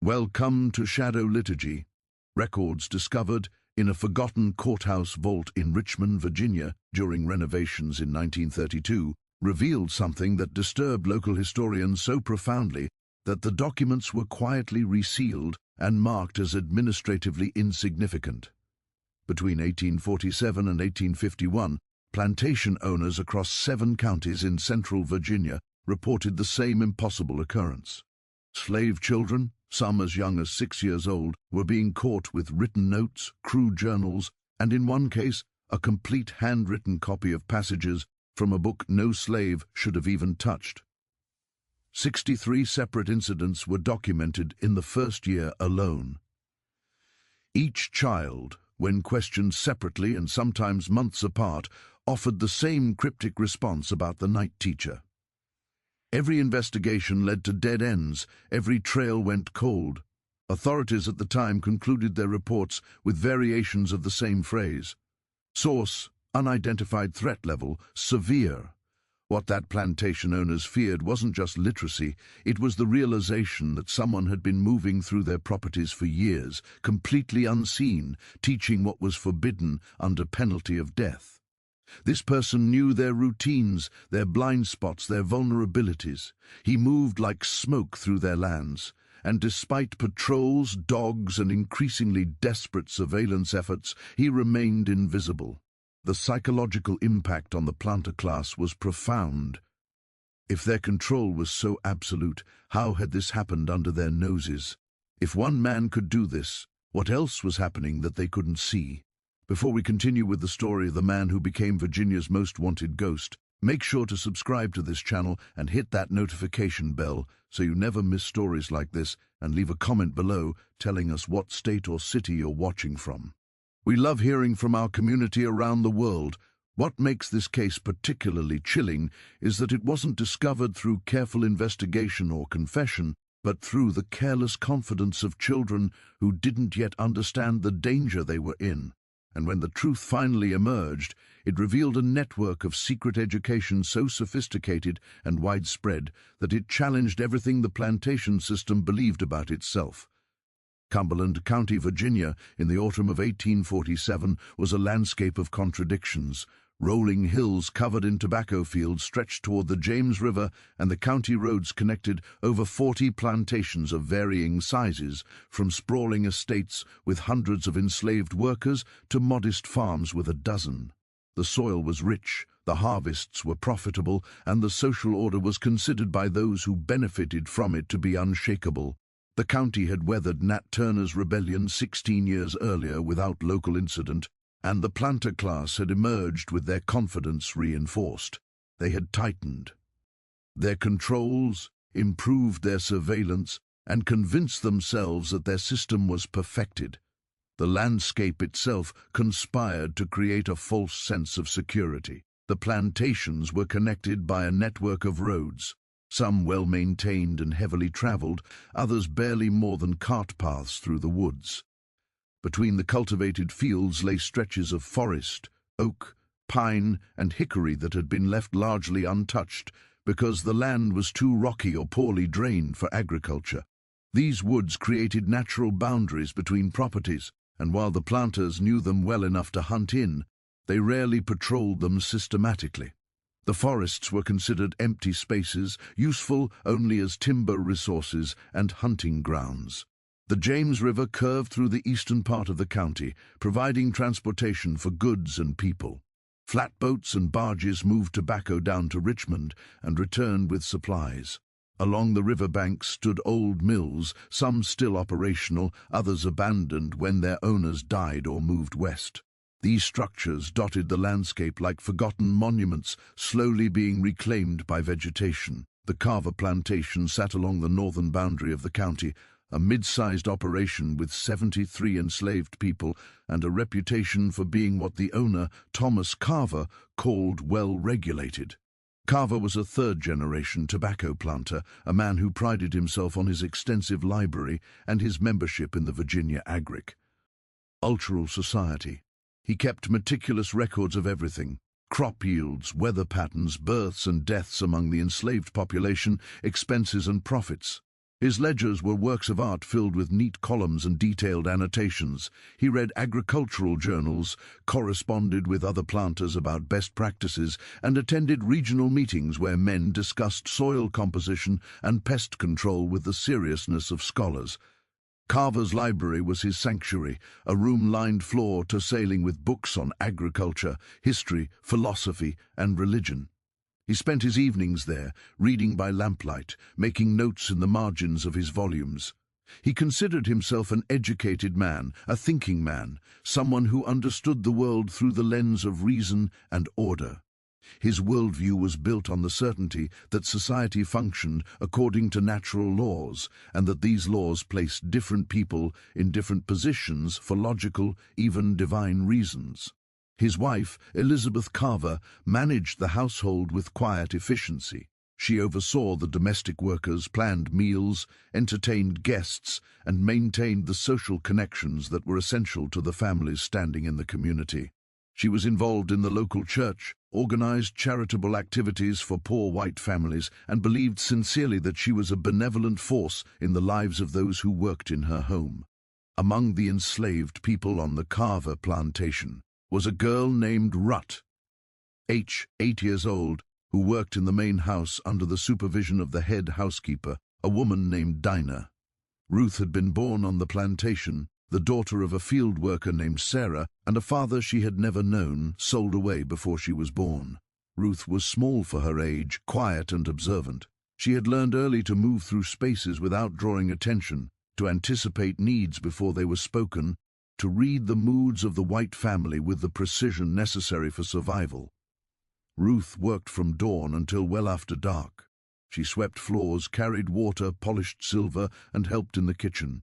Welcome to Shadow Liturgy, records discovered in a forgotten courthouse vault in Richmond, Virginia during renovations in 1932 revealed something that disturbed local historians so profoundly that the documents were quietly resealed and marked as administratively insignificant. Between 1847 and 1851, plantation owners across 7 counties in central Virginia reported the same impossible occurrence. Slave children, some as young as 6 years old, were being caught with written notes, crude journals, and in one case, a complete handwritten copy of passages from a book no slave should have even touched. 63 separate incidents were documented in the first year alone. Each child, when questioned separately and sometimes months apart, offered the same cryptic response about the night teacher. Every investigation led to dead ends, every trail went cold. Authorities at the time concluded their reports with variations of the same phrase. Source: unidentified threat level, severe. What that plantation owners feared wasn't just literacy, it was the realization that someone had been moving through their properties for years, completely unseen, teaching what was forbidden under penalty of death. This person knew their routines, their blind spots, their vulnerabilities. He moved like smoke through their lands, and despite patrols, dogs, and increasingly desperate surveillance efforts, he remained invisible. The psychological impact on the planter class was profound. If their control was so absolute, how had this happened under their noses? If one man could do this, what else was happening that they couldn't see? Before we continue with the story of the man who became Virginia's most wanted ghost, make sure to subscribe to this channel and hit that notification bell so you never miss stories like this, and leave a comment below telling us what state or city you're watching from. We love hearing from our community around the world. What makes this case particularly chilling is that it wasn't discovered through careful investigation or confession, but through the careless confidence of children who didn't yet understand the danger they were in. And when the truth finally emerged, it revealed a network of secret education so sophisticated and widespread that it challenged everything the plantation system believed about itself. Cumberland County, Virginia, in the autumn of 1847, was a landscape of contradictions. Rolling hills covered in tobacco fields stretched toward the James River, and the county roads connected over 40 plantations of varying sizes, from sprawling estates with hundreds of enslaved workers to modest farms with a dozen. The soil was rich, the harvests were profitable, and the social order was considered by those who benefited from it to be unshakable. The county had weathered Nat Turner's rebellion 16 years earlier without local incident, and the planter class had emerged with their confidence reinforced. They had tightened their controls, improved their surveillance, and convinced themselves that their system was perfected. The landscape itself conspired to create a false sense of security. The plantations were connected by a network of roads, some well-maintained and heavily traveled, others barely more than cart paths through the woods. Between the cultivated fields lay stretches of forest, oak, pine, and hickory that had been left largely untouched because the land was too rocky or poorly drained for agriculture. These woods created natural boundaries between properties, and while the planters knew them well enough to hunt in, they rarely patrolled them systematically. The forests were considered empty spaces, useful only as timber resources and hunting grounds. The James River curved through the eastern part of the county, providing transportation for goods and people. Flatboats and barges moved tobacco down to Richmond and returned with supplies. Along the riverbanks stood old mills, some still operational, others abandoned when their owners died or moved west. These structures dotted the landscape like forgotten monuments, slowly being reclaimed by vegetation. The Carver Plantation sat along the northern boundary of the county, a mid-sized operation with 73 enslaved people and a reputation for being what the owner, Thomas Carver, called well-regulated. Carver was a third-generation tobacco planter, a man who prided himself on his extensive library and his membership in the Virginia Agricultural Society. He kept meticulous records of everything: crop yields, weather patterns, births and deaths among the enslaved population, expenses and profits. His ledgers were works of art filled with neat columns and detailed annotations. He read agricultural journals, corresponded with other planters about best practices, and attended regional meetings where men discussed soil composition and pest control with the seriousness of scholars. Carver's library was his sanctuary, a room-lined floor to sailing with books on agriculture, history, philosophy, and religion. He spent his evenings there, reading by lamplight, making notes in the margins of his volumes. He considered himself an educated man, a thinking man, someone who understood the world through the lens of reason and order. His worldview was built on the certainty that society functioned according to natural laws, and that these laws placed different people in different positions for logical, even divine reasons. His wife, Elizabeth Carver, managed the household with quiet efficiency. She oversaw the domestic workers, planned meals, entertained guests, and maintained the social connections that were essential to the family's standing in the community. She was involved in the local church, organized charitable activities for poor white families, and believed sincerely that she was a benevolent force in the lives of those who worked in her home. Among the enslaved people on the Carver plantation was a girl named Ruth, 8 years old, who worked in the main house under the supervision of the head housekeeper, a woman named Dinah. Ruth had been born on the plantation, the daughter of a field worker named Sarah, and a father she had never known, sold away before she was born. Ruth was small for her age, quiet and observant. She had learned early to move through spaces without drawing attention, to anticipate needs before they were spoken, to read the moods of the white family with the precision necessary for survival. Ruth worked from dawn until well after dark. She swept floors, carried water, polished silver, and helped in the kitchen.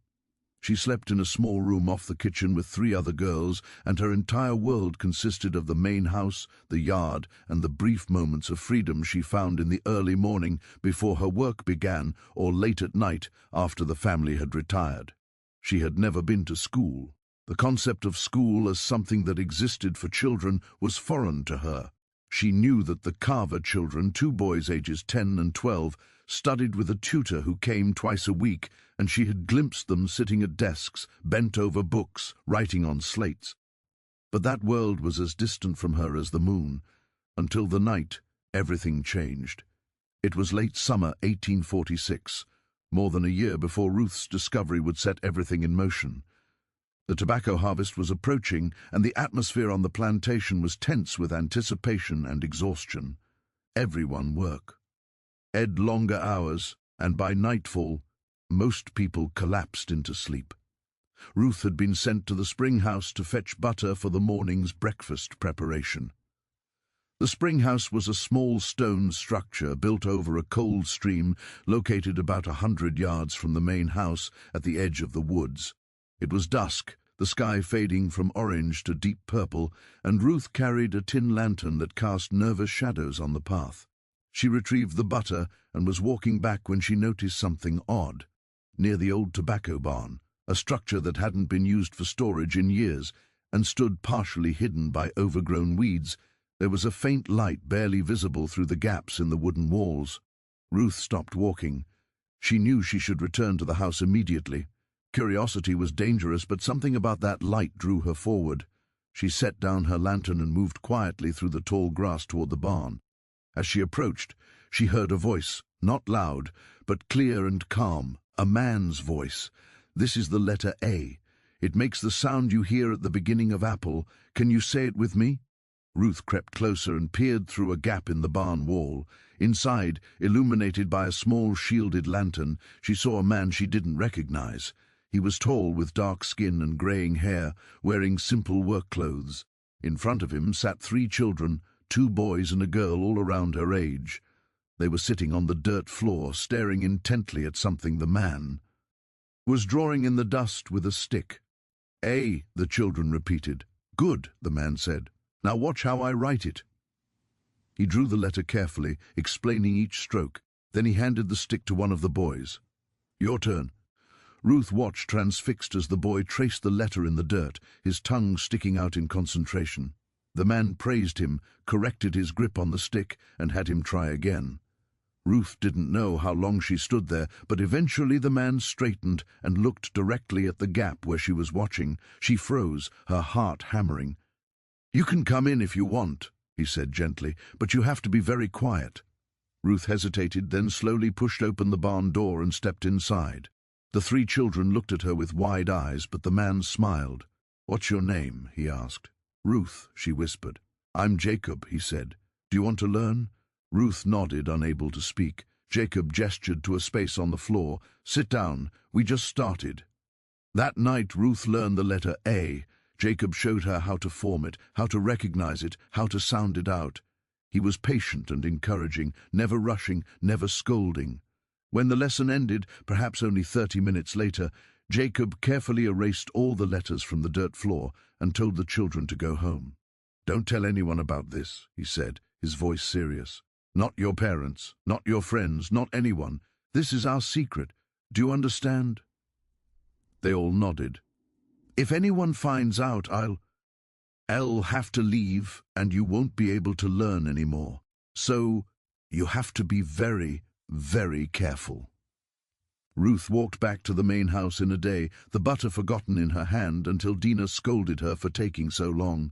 She slept in a small room off the kitchen with 3 other girls, and her entire world consisted of the main house, the yard, and the brief moments of freedom she found in the early morning before her work began, or late at night after the family had retired. She had never been to school. The concept of school as something that existed for children was foreign to her. She knew that the Carver children, 2 boys ages 10 and 12, studied with a tutor who came twice a week, and she had glimpsed them sitting at desks, bent over books, writing on slates. But that world was as distant from her as the moon. Until the night, everything changed. It was late summer 1846, more than a year before Ruth's discovery would set everything in motion. The tobacco harvest was approaching, and the atmosphere on the plantation was tense with anticipation and exhaustion. Everyone worked longer hours, and by nightfall, most people collapsed into sleep. Ruth had been sent to the spring house to fetch butter for the morning's breakfast preparation. The spring house was a small stone structure built over a cold stream located about 100 yards from the main house at the edge of the woods. It was dusk, the sky fading from orange to deep purple, and Ruth carried a tin lantern that cast nervous shadows on the path. She retrieved the butter and was walking back when she noticed something odd. Near the old tobacco barn, a structure that hadn't been used for storage in years and stood partially hidden by overgrown weeds, there was a faint light barely visible through the gaps in the wooden walls. Ruth stopped walking. She knew she should return to the house immediately. Curiosity was dangerous, but something about that light drew her forward. She set down her lantern and moved quietly through the tall grass toward the barn. As she approached, she heard a voice, not loud, but clear and calm, a man's voice. "This is the letter A. It makes the sound you hear at the beginning of apple. Can you say it with me?" Ruth crept closer and peered through a gap in the barn wall. Inside, illuminated by a small shielded lantern, she saw a man she didn't recognize. He was tall, with dark skin and graying hair, wearing simple work clothes. In front of him sat 3 children, 2 boys and a girl all around her age. They were sitting on the dirt floor, staring intently at something the man was drawing in the dust with a stick. "A," the children repeated. "Good," the man said. "Now watch how I write it." He drew the letter carefully, explaining each stroke. Then he handed the stick to one of the boys. "Your turn." Ruth watched transfixed as the boy traced the letter in the dirt, his tongue sticking out in concentration. The man praised him, corrected his grip on the stick, and had him try again. Ruth didn't know how long she stood there, but eventually the man straightened and looked directly at the gap where she was watching. She froze, her heart hammering. "You can come in if you want," he said gently, "but you have to be very quiet." Ruth hesitated, then slowly pushed open the barn door and stepped inside. The three children looked at her with wide eyes, but the man smiled. "What's your name?" he asked. "Ruth," she whispered. "I'm Jacob," he said. "Do you want to learn?" Ruth nodded, unable to speak. Jacob gestured to a space on the floor. "Sit down. We just started." That night Ruth learned the letter A. Jacob showed her how to form it, how to recognize it, how to sound it out. He was patient and encouraging, never rushing, never scolding. When the lesson ended, perhaps only 30 minutes later, Jacob carefully erased all the letters from the dirt floor and told the children to go home. "Don't tell anyone about this," he said, his voice serious. "Not your parents, not your friends, not anyone. This is our secret. Do you understand?" They all nodded. "If anyone finds out, I'll have to leave and you won't be able to learn anymore. So you have to be very, very careful." Ruth walked back to the main house in a day, the butter forgotten in her hand until Dina scolded her for taking so long.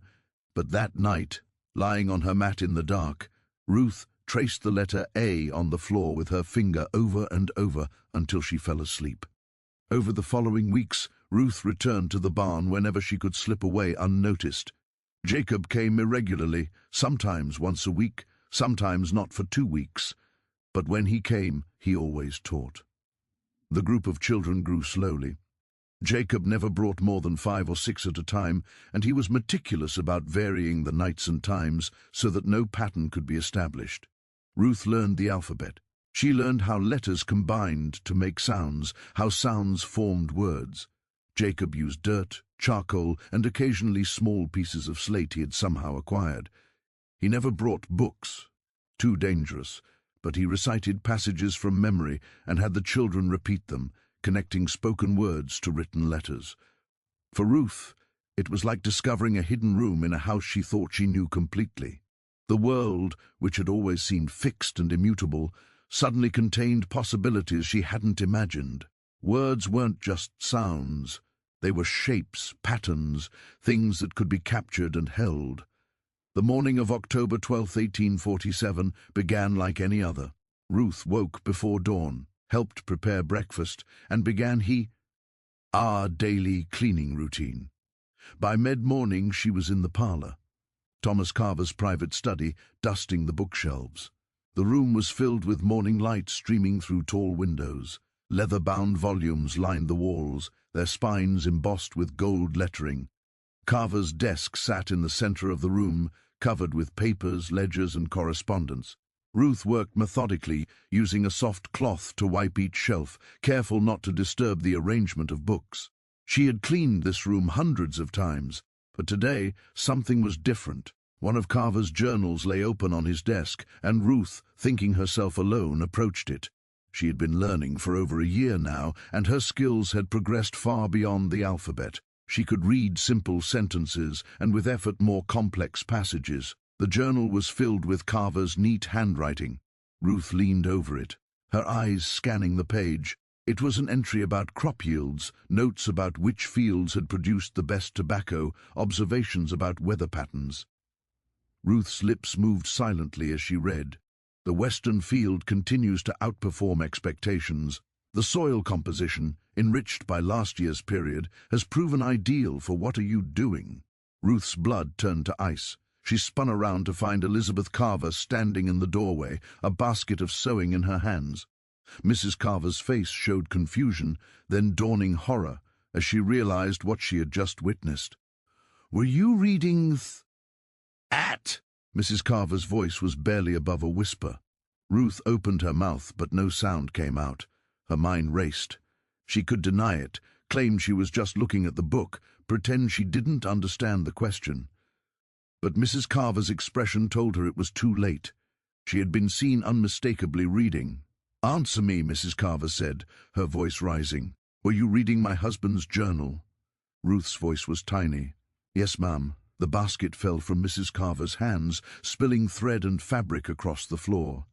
But that night, lying on her mat in the dark, Ruth traced the letter A on the floor with her finger over and over until she fell asleep. Over the following weeks, Ruth returned to the barn whenever she could slip away unnoticed. Jacob came irregularly, sometimes once a week, sometimes not for 2 weeks. But when he came, he always taught. The group of children grew slowly. Jacob never brought more than 5 or 6 at a time, and he was meticulous about varying the nights and times so that no pattern could be established. Ruth learned the alphabet. She learned how letters combined to make sounds, how sounds formed words. Jacob used dirt, charcoal, and occasionally small pieces of slate he had somehow acquired. He never brought books, too dangerous, but he recited passages from memory and had the children repeat them, connecting spoken words to written letters. For Ruth, it was like discovering a hidden room in a house she thought she knew completely. The world, which had always seemed fixed and immutable, suddenly contained possibilities she hadn't imagined. Words weren't just sounds. They were shapes, patterns, things that could be captured and held. The morning of October 12, 1847, began like any other. Ruth woke before dawn, helped prepare breakfast, and began our daily cleaning routine. By mid-morning she was in the parlor, Thomas Carver's private study, dusting the bookshelves. The room was filled with morning light streaming through tall windows. Leather-bound volumes lined the walls, their spines embossed with gold lettering. Carver's desk sat in the center of the room, covered with papers, ledgers, and correspondence. Ruth worked methodically, using a soft cloth to wipe each shelf, careful not to disturb the arrangement of books. She had cleaned this room hundreds of times, but today something was different. One of Carver's journals lay open on his desk, and Ruth, thinking herself alone, approached it. She had been learning for over a year now, and her skills had progressed far beyond the alphabet. She could read simple sentences, and with effort more complex passages. The journal was filled with Carver's neat handwriting. Ruth leaned over it, her eyes scanning the page. It was an entry about crop yields, notes about which fields had produced the best tobacco, observations about weather patterns. Ruth's lips moved silently as she read. The western field continues to outperform expectations. The soil composition, enriched by last year's period, has proven ideal for what are you doing? Ruth's blood turned to ice. She spun around to find Elizabeth Carver standing in the doorway, a basket of sewing in her hands. Mrs. Carver's face showed confusion, then dawning horror, as she realized what she had just witnessed. "Were you reading at?" Mrs. Carver's voice was barely above a whisper. Ruth opened her mouth, but no sound came out. Her mind raced. She could deny it, claim she was just looking at the book, pretend she didn't understand the question. But Mrs. Carver's expression told her it was too late. She had been seen unmistakably reading. "Answer me," Mrs. Carver said, her voice rising. "Were you reading my husband's journal?" Ruth's voice was tiny. "Yes, ma'am." The basket fell from Mrs. Carver's hands, spilling thread and fabric across the floor.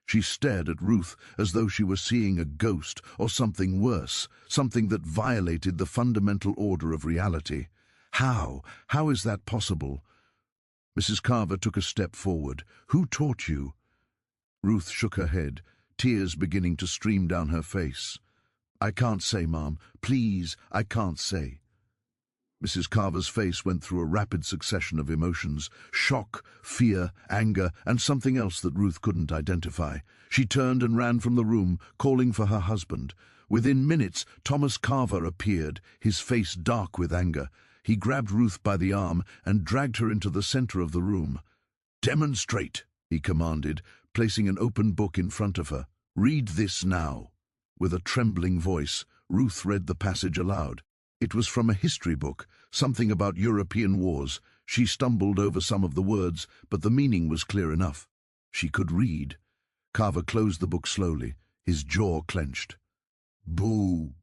She stared at Ruth as though she were seeing a ghost or something worse, something that violated the fundamental order of reality. How? How is that possible? Mrs. Carver took a step forward. Who taught you? Ruth shook her head, tears beginning to stream down her face. I can't say, Ma'am. Please, I can't say. Mrs. Carver's face went through a rapid succession of emotions: shock, fear, anger, and something else that Ruth couldn't identify. She turned and ran from the room, calling for her husband. Within minutes, Thomas Carver appeared, his face dark with anger. He grabbed Ruth by the arm and dragged her into the center of the room. Demonstrate, he commanded, placing an open book in front of her. Read this now. With a trembling voice, Ruth read the passage aloud. It was from a history book, something about European wars. She stumbled over some of the words, but the meaning was clear enough. She could read. Carver closed the book slowly, his jaw clenched. Boo!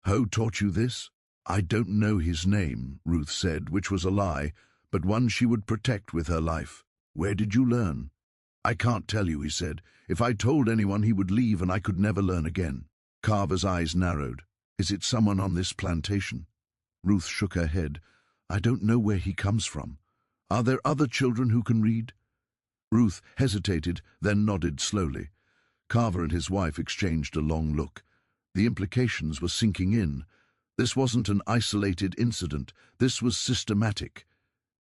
Ho taught you this? I don't know his name, Ruth said, which was a lie, but one she would protect with her life. Where did you learn? I can't tell you, he said. If I told anyone, he would leave and I could never learn again. Carver's eyes narrowed. Is it someone on this plantation? Ruth shook her head. I don't know where he comes from. Are there other children who can read? Ruth hesitated, then nodded slowly. Carver and his wife exchanged a long look. The implications were sinking in. This wasn't an isolated incident. This was systematic.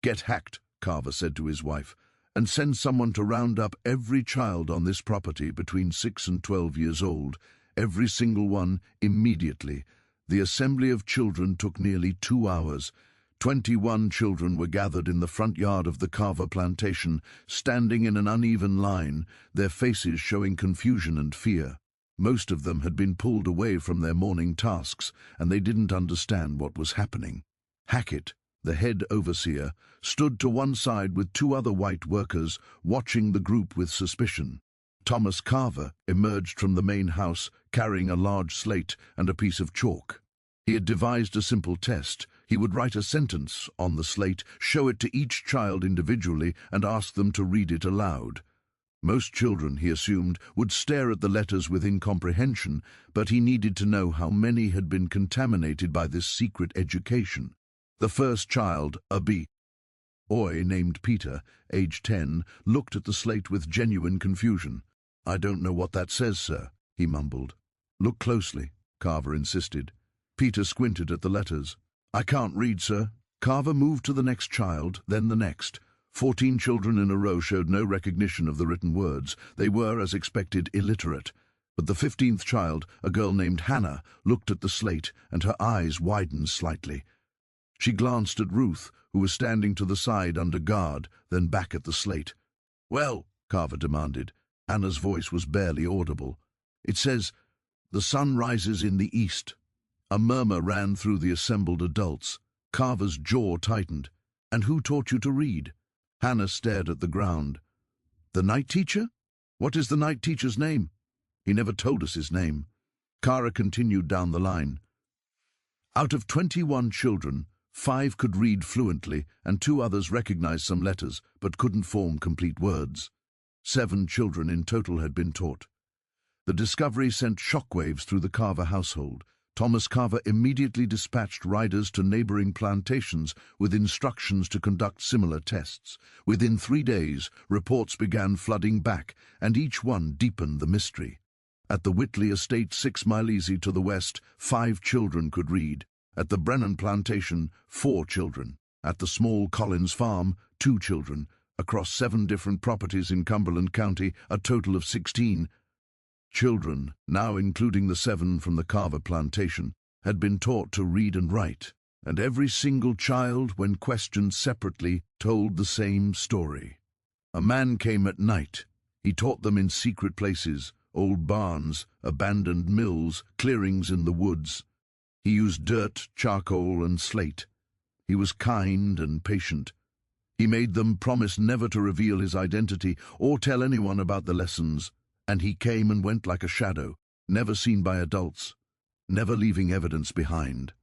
Get hacked, Carver said to his wife, and send someone to round up every child on this property between 6 and 12 years old. Every single one, immediately. The assembly of children took nearly 2 hours. 21 children were gathered in the front yard of the Carver plantation, standing in an uneven line, their faces showing confusion and fear. Most of them had been pulled away from their morning tasks, and they didn't understand what was happening. Hackett, the head overseer, stood to one side with 2 other white workers, watching the group with suspicion. Thomas Carver emerged from the main house, carrying a large slate and a piece of chalk. He had devised a simple test. He would write a sentence on the slate, show it to each child individually, and ask them to read it aloud. Most children, he assumed, would stare at the letters with incomprehension, but he needed to know how many had been contaminated by this secret education. The first child, a boy named Peter, age 10, looked at the slate with genuine confusion. I don't know what that says, sir, he mumbled. Look closely, Carver insisted. Peter squinted at the letters. I can't read, sir. Carver moved to the next child, then the next. 14 children in a row showed no recognition of the written words. They were, as expected, illiterate. But the 15th child, a girl named Hannah, looked at the slate, and her eyes widened slightly. She glanced at Ruth, who was standing to the side under guard, then back at the slate. Well, Carver demanded. Hannah's voice was barely audible. It says, the sun rises in the east. A murmur ran through the assembled adults. Carver's jaw tightened. And who taught you to read? Hannah stared at the ground. The night teacher? What is the night teacher's name? He never told us his name. Kara continued down the line. Out of 21 children, 5 could read fluently, and 2 others recognized some letters, but couldn't form complete words. 7 children in total had been taught. The discovery sent shockwaves through the Carver household. Thomas Carver immediately dispatched riders to neighboring plantations with instructions to conduct similar tests. Within 3 days, reports began flooding back, and each one deepened the mystery. At the Whitley estate 6 miles to the west, 5 children could read. At the Brennan plantation, 4 children. At the small Collins farm, 2 children. Across 7 different properties in Cumberland County, a total of 16 children, now including the 7 from the Carver plantation, had been taught to read and write, and every single child, when questioned separately, told the same story. A man came at night. He taught them in secret places, old barns, abandoned mills, clearings in the woods. He used dirt, charcoal, and slate. He was kind and patient. He made them promise never to reveal his identity or tell anyone about the lessons, and he came and went like a shadow, never seen by adults, never leaving evidence behind.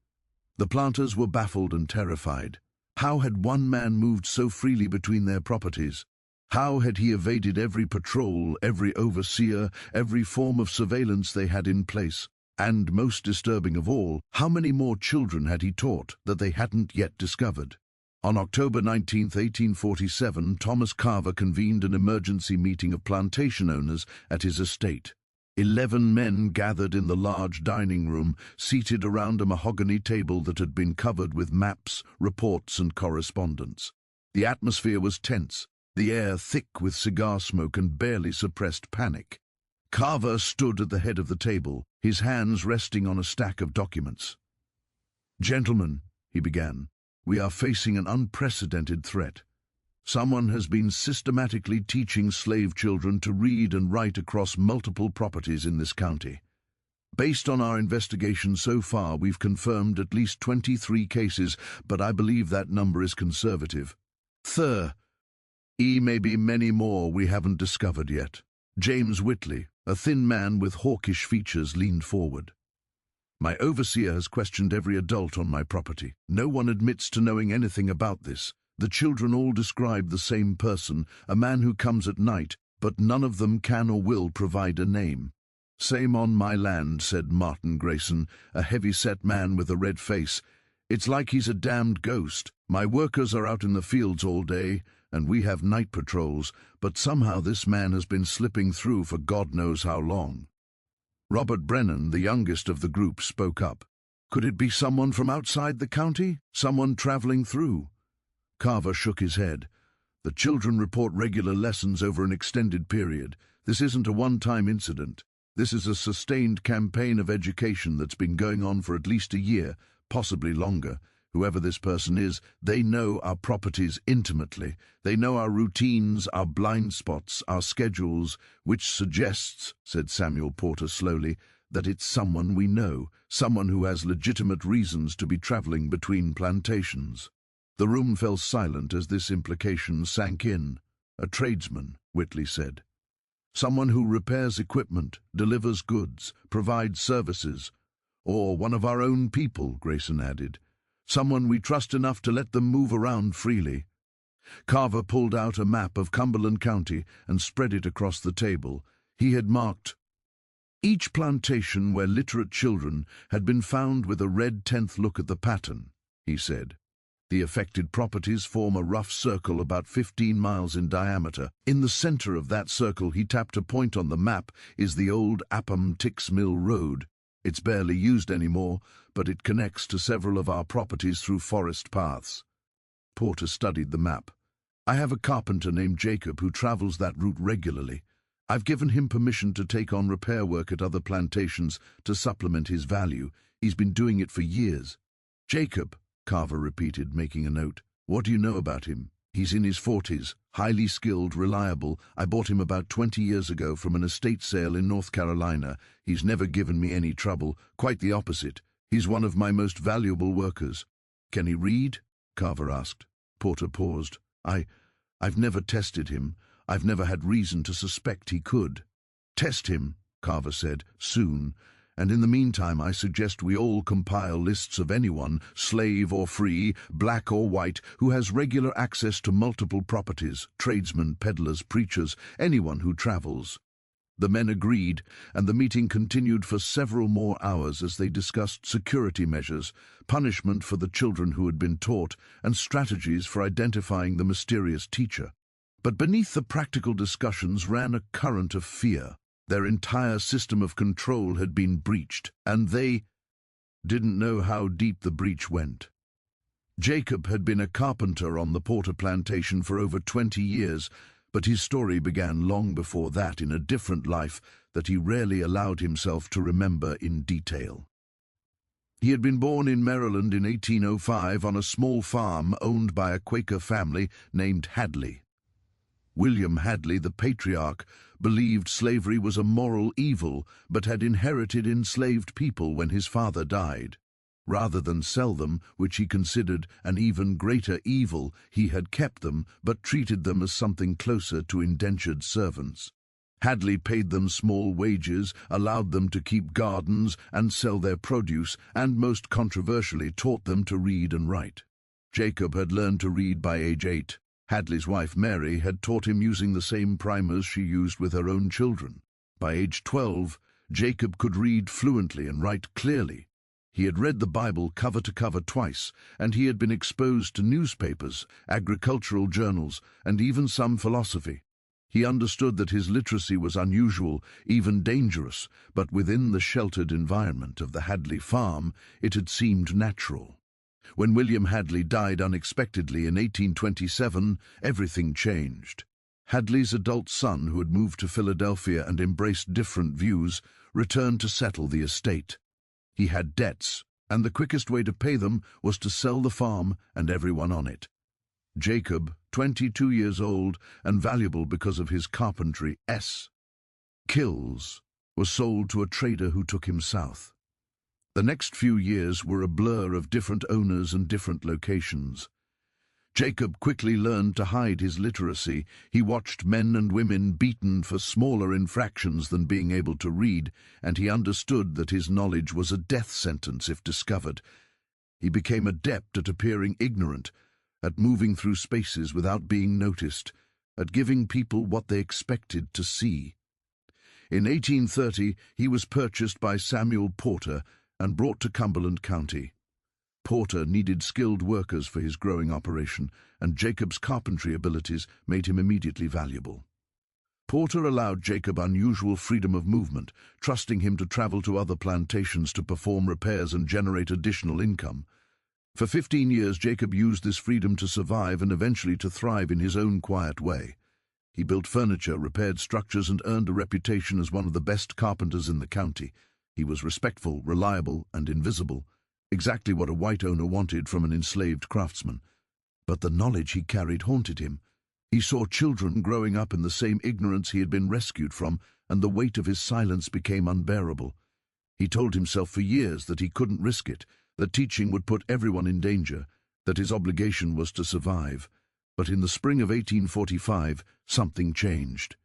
The planters were baffled and terrified. How had one man moved so freely between their properties? How had he evaded every patrol, every overseer, every form of surveillance they had in place? And most disturbing of all, how many more children had he taught that they hadn't yet discovered? On October 19, 1847, Thomas Carver convened an emergency meeting of plantation owners at his estate. 11 men gathered in the large dining room, seated around a mahogany table that had been covered with maps, reports, and correspondence. The atmosphere was tense, the air thick with cigar smoke and barely suppressed panic. Carver stood at the head of the table, his hands resting on a stack of documents. "Gentlemen," he began, "we are facing an unprecedented threat. Someone has been systematically teaching slave children to read and write across multiple properties in this county. Based on our investigation so far, we've confirmed at least 23 cases, but I believe that number is conservative. There may be many more we haven't discovered yet." James Whitley, a thin man with hawkish features, leaned forward. "My overseer has questioned every adult on my property. No one admits to knowing anything about this. The children all describe the same person, a man who comes at night, but none of them can or will provide a name." "Same on my land," said Martin Grayson, a heavy-set man with a red face. "It's like he's a damned ghost. My workers are out in the fields all day, and we have night patrols, but somehow this man has been slipping through for God knows how long." Robert Brennan, the youngest of the group, spoke up. "Could it be someone from outside the county? Someone traveling through?" Carver shook his head. "The children report regular lessons over an extended period. This isn't a one-time incident. This is a sustained campaign of education that's been going on for at least a year, possibly longer. Whoever this person is, they know our properties intimately. They know our routines, our blind spots, our schedules, which suggests," said Samuel Porter slowly, "that it's someone we know, someone who has legitimate reasons to be traveling between plantations." The room fell silent as this implication sank in. "A tradesman," Whitley said. "Someone who repairs equipment, delivers goods, provides services." "Or one of our own people," Grayson added. "Someone we trust enough to let them move around freely." Carver pulled out a map of Cumberland County and spread it across the table. He had marked each plantation where literate children had been found with a red 10th. Look at the pattern, he said. The affected properties form a rough circle about 15 miles in diameter. In the center of that circle, he tapped a point on the map, is the old Appam Tix Mill Road. It's barely used anymore, but it connects to several of our properties through forest paths. Porter studied the map. "I have a carpenter named Jacob who travels that route regularly. I've given him permission to take on repair work at other plantations to supplement his value. He's been doing it for years." "Jacob," Carver repeated, making a note. "What do you know about him?" "He's in his 40s, highly skilled, reliable. I bought him about 20 years ago from an estate sale in North Carolina. He's never given me any trouble, quite the opposite. He's one of my most valuable workers." "Can he read?" Carver asked. Porter paused. I've never tested him. I've never had reason to suspect he could." "Test him," Carver said, "soon. And in the meantime, I suggest we all compile lists of anyone, slave or free, black or white, who has regular access to multiple properties, tradesmen, peddlers, preachers, anyone who travels." The men agreed, and the meeting continued for several more hours as they discussed security measures, punishment for the children who had been taught, and strategies for identifying the mysterious teacher. But beneath the practical discussions ran a current of fear. Their entire system of control had been breached, and they didn't know how deep the breach went. Jacob had been a carpenter on the Porter plantation for over 20 years, but his story began long before that in a different life that he rarely allowed himself to remember in detail. He had been born in Maryland in 1805 on a small farm owned by a Quaker family named Hadley. William Hadley, the patriarch, believed slavery was a moral evil, but had inherited enslaved people when his father died. Rather than sell them, which he considered an even greater evil, he had kept them, but treated them as something closer to indentured servants. Hadley paid them small wages, allowed them to keep gardens and sell their produce, and most controversially taught them to read and write. Jacob had learned to read by age 8. Hadley's wife Mary had taught him using the same primers she used with her own children. By age 12, Jacob could read fluently and write clearly. He had read the Bible cover to cover twice, and he had been exposed to newspapers, agricultural journals, and even some philosophy. He understood that his literacy was unusual, even dangerous, but within the sheltered environment of the Hadley farm, it had seemed natural. When William Hadley died unexpectedly in 1827, everything changed. Hadley's adult son, who had moved to Philadelphia and embraced different views, returned to settle the estate. He had debts, and the quickest way to pay them was to sell the farm and everyone on it. Jacob, 22 years old and valuable because of his carpentry skills, was sold to a trader who took him south. The next few years were a blur of different owners and different locations. Jacob quickly learned to hide his literacy. He watched men and women beaten for smaller infractions than being able to read, and he understood that his knowledge was a death sentence if discovered. He became adept at appearing ignorant, at moving through spaces without being noticed, at giving people what they expected to see. In 1830, he was purchased by Samuel Porter and brought to Cumberland County. Porter needed skilled workers for his growing operation, and Jacob's carpentry abilities made him immediately valuable. Porter allowed Jacob unusual freedom of movement, trusting him to travel to other plantations to perform repairs and generate additional income. For 15 years, Jacob used this freedom to survive and eventually to thrive in his own quiet way. He built furniture, repaired structures, and earned a reputation as one of the best carpenters in the county. He was respectful, reliable, and invisible, exactly what a white owner wanted from an enslaved craftsman. But the knowledge he carried haunted him. He saw children growing up in the same ignorance he had been rescued from, and the weight of his silence became unbearable. He told himself for years that he couldn't risk it, that teaching would put everyone in danger, that his obligation was to survive. But in the spring of 1845, something changed.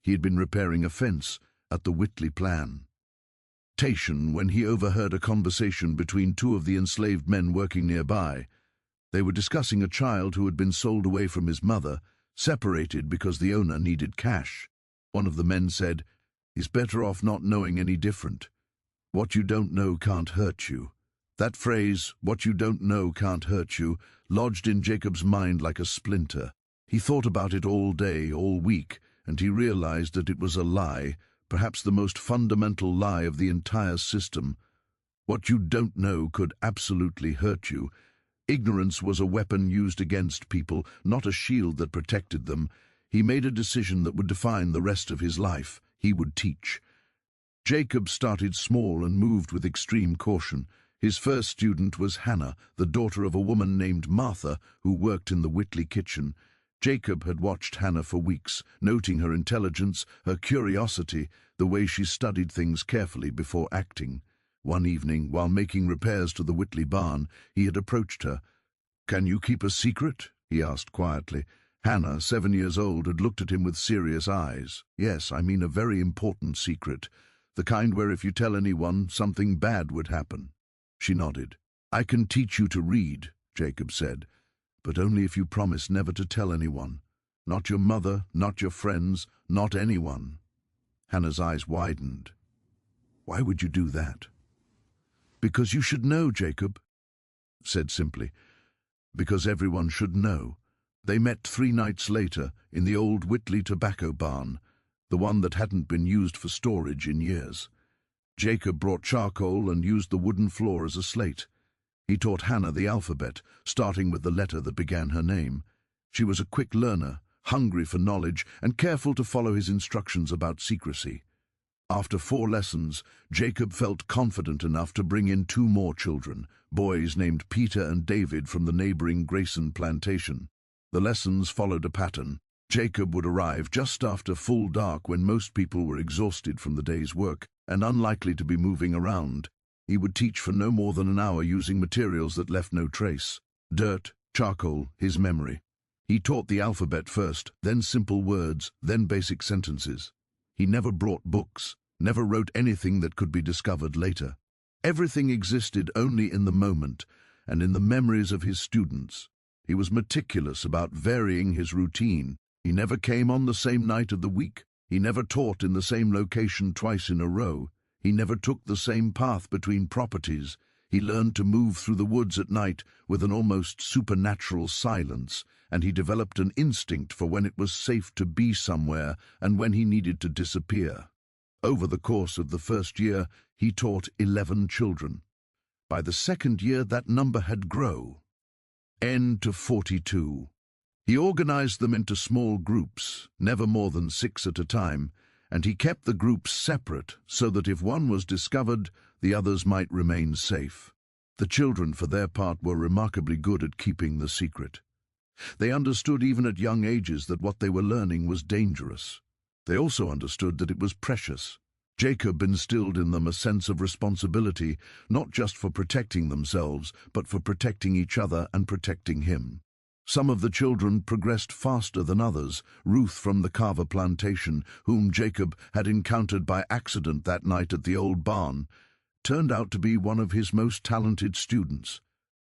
He had been repairing a fence at the Plantation when he overheard a conversation between two of the enslaved men working nearby. They were discussing a child who had been sold away from his mother, separated because the owner needed cash. One of the men said, "He's better off not knowing any different. What you don't know can't hurt you." That phrase, "what you don't know can't hurt you," lodged in Jacob's mind like a splinter. He thought about it all day, all week, and he realized that it was a lie, perhaps the most fundamental lie of the entire system. What you don't know could absolutely hurt you. Ignorance was a weapon used against people, not a shield that protected them. He made a decision that would define the rest of his life. He would teach. Jacob started small and moved with extreme caution. His first student was Hannah, the daughter of a woman named Martha who worked in the Whitley kitchen. Jacob had watched Hannah for weeks, noting her intelligence, her curiosity, the way she studied things carefully before acting. One evening, while making repairs to the Whitley barn, he had approached her. "Can you keep a secret?" he asked quietly. Hannah, 7 years old, had looked at him with serious eyes. "Yes, I mean a very important secret. The kind where if you tell anyone, something bad would happen." She nodded. "I can teach you to read," Jacob said, "but only if you promise never to tell anyone. Not your mother, not your friends, not anyone." Hannah's eyes widened. "Why would you do that?" "Because you should know, Jacob," said simply. "Because everyone should know." They met 3 nights later in the old Whitley tobacco barn, the one that hadn't been used for storage in years. Jacob brought charcoal and used the wooden floor as a slate. He taught Hannah the alphabet, starting with the letter that began her name. She was a quick learner, hungry for knowledge, and careful to follow his instructions about secrecy. After 4 lessons, Jacob felt confident enough to bring in 2 more children, boys named Peter and David from the neighboring Grayson Plantation. The lessons followed a pattern. Jacob would arrive just after full dark when most people were exhausted from the day's work and unlikely to be moving around. He would teach for no more than an hour using materials that left no trace. Dirt, charcoal, his memory. He taught the alphabet first, then simple words, then basic sentences. He never brought books, never wrote anything that could be discovered later. Everything existed only in the moment and in the memories of his students. He was meticulous about varying his routine. He never came on the same night of the week. He never taught in the same location twice in a row. He never took the same path between properties. He learned to move through the woods at night with an almost supernatural silence, and he developed an instinct for when it was safe to be somewhere and when he needed to disappear. Over the course of the first year, he taught 11 children. By the second year, that number had grown to 42. He organized them into small groups, never more than 6 at a time, and he kept the groups separate so that if one was discovered, the others might remain safe. The children, for their part, were remarkably good at keeping the secret. They understood even at young ages that what they were learning was dangerous. They also understood that it was precious. Jacob instilled in them a sense of responsibility, not just for protecting themselves, but for protecting each other and protecting him. Some of the children progressed faster than others. Ruth from the Carver Plantation, whom Jacob had encountered by accident that night at the old barn, turned out to be one of his most talented students.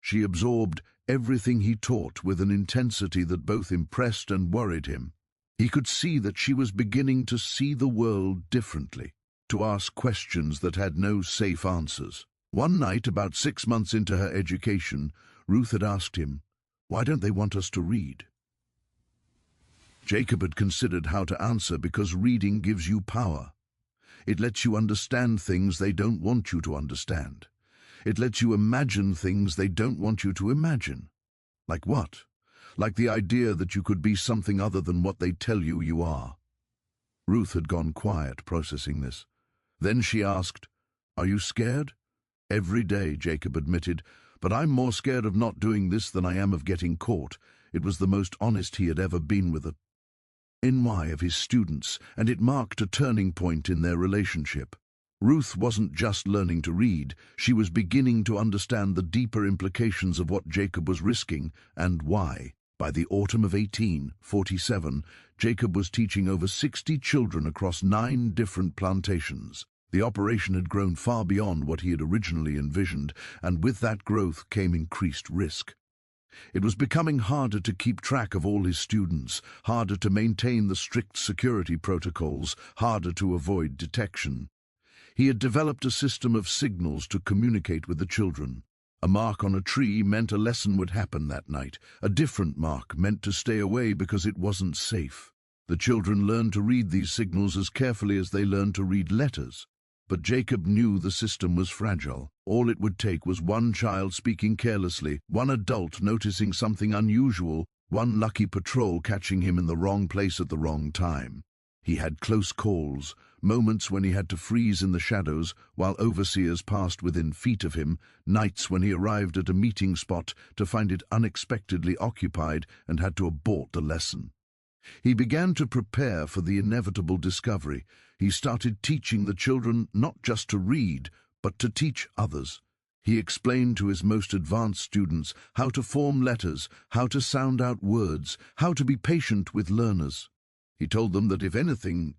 She absorbed everything he taught with an intensity that both impressed and worried him. He could see that she was beginning to see the world differently, to ask questions that had no safe answers. One night, about 6 months into her education, Ruth had asked him, "Why don't they want us to read?" Jacob had considered how to answer because reading gives you power. It lets you understand things they don't want you to understand. It lets you imagine things they don't want you to imagine. Like what? Like the idea that you could be something other than what they tell you you are. Ruth had gone quiet, processing this. Then she asked, "Are you scared?" "Every day," Jacob admitted, "but I'm more scared of not doing this than I am of getting caught." It was the most honest he had ever been with a NY of his students, and it marked a turning point in their relationship. Ruth wasn't just learning to read, she was beginning to understand the deeper implications of what Jacob was risking and why. By the autumn of 1847, Jacob was teaching over 60 children across 9 different plantations. The operation had grown far beyond what he had originally envisioned, and with that growth came increased risk. It was becoming harder to keep track of all his students, harder to maintain the strict security protocols, harder to avoid detection. He had developed a system of signals to communicate with the children. A mark on a tree meant a lesson would happen that night. A different mark meant to stay away because it wasn't safe. The children learned to read these signals as carefully as they learned to read letters. But Jacob knew the system was fragile. All it would take was one child speaking carelessly, one adult noticing something unusual, one lucky patrol catching him in the wrong place at the wrong time. He had close calls, moments when he had to freeze in the shadows while overseers passed within feet of him, nights when he arrived at a meeting spot to find it unexpectedly occupied and had to abort the lesson. He began to prepare for the inevitable discovery. He started teaching the children not just to read, but to teach others. He explained to his most advanced students how to form letters, how to sound out words, how to be patient with learners. He told them that if anything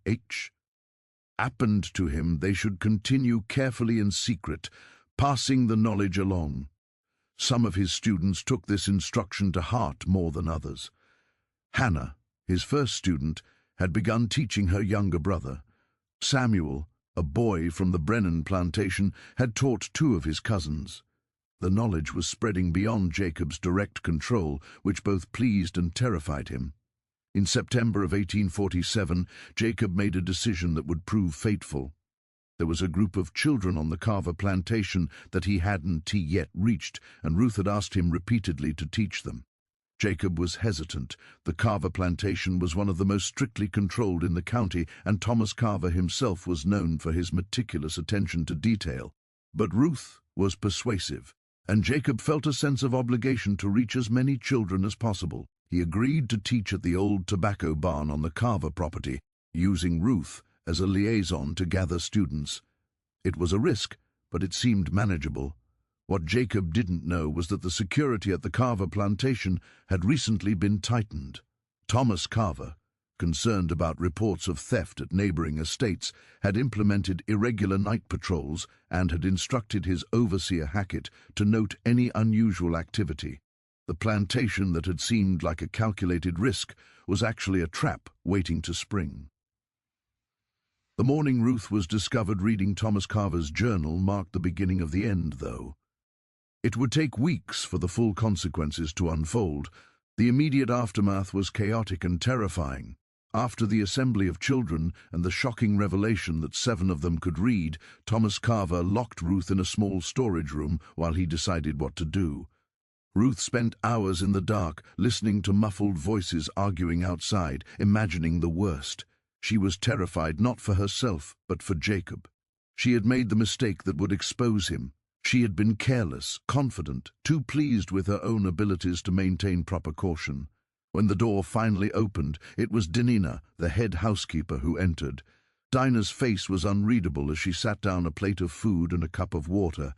happened to him, they should continue carefully in secret, passing the knowledge along. Some of his students took this instruction to heart more than others. Hannah, his first student, had begun teaching her younger brother. Samuel, a boy from the Brennan plantation, had taught 2 of his cousins. The knowledge was spreading beyond Jacob's direct control, which both pleased and terrified him. In September of 1847, Jacob made a decision that would prove fateful. There was a group of children on the Carver Plantation that he hadn't yet reached, and Ruth had asked him repeatedly to teach them. Jacob was hesitant. The Carver Plantation was one of the most strictly controlled in the county, and Thomas Carver himself was known for his meticulous attention to detail. But Ruth was persuasive, and Jacob felt a sense of obligation to reach as many children as possible. He agreed to teach at the old tobacco barn on the Carver property, using Ruth as a liaison to gather students. It was a risk, but it seemed manageable. What Jacob didn't know was that the security at the Carver Plantation had recently been tightened. Thomas Carver, concerned about reports of theft at neighboring estates, had implemented irregular night patrols and had instructed his overseer Hackett to note any unusual activity. The plantation that had seemed like a calculated risk was actually a trap waiting to spring. The morning Ruth was discovered reading Thomas Carver's journal marked the beginning of the end, though. It would take weeks for the full consequences to unfold. The immediate aftermath was chaotic and terrifying. After the assembly of children and the shocking revelation that 7 of them could read, Thomas Carver locked Ruth in a small storage room while he decided what to do. Ruth spent hours in the dark, listening to muffled voices arguing outside, imagining the worst. She was terrified not for herself, but for Jacob. She had made the mistake that would expose him. She had been careless, confident, too pleased with her own abilities to maintain proper caution. When the door finally opened, it was Dinina, the head housekeeper, who entered. Dinah's face was unreadable as she sat down a plate of food and a cup of water.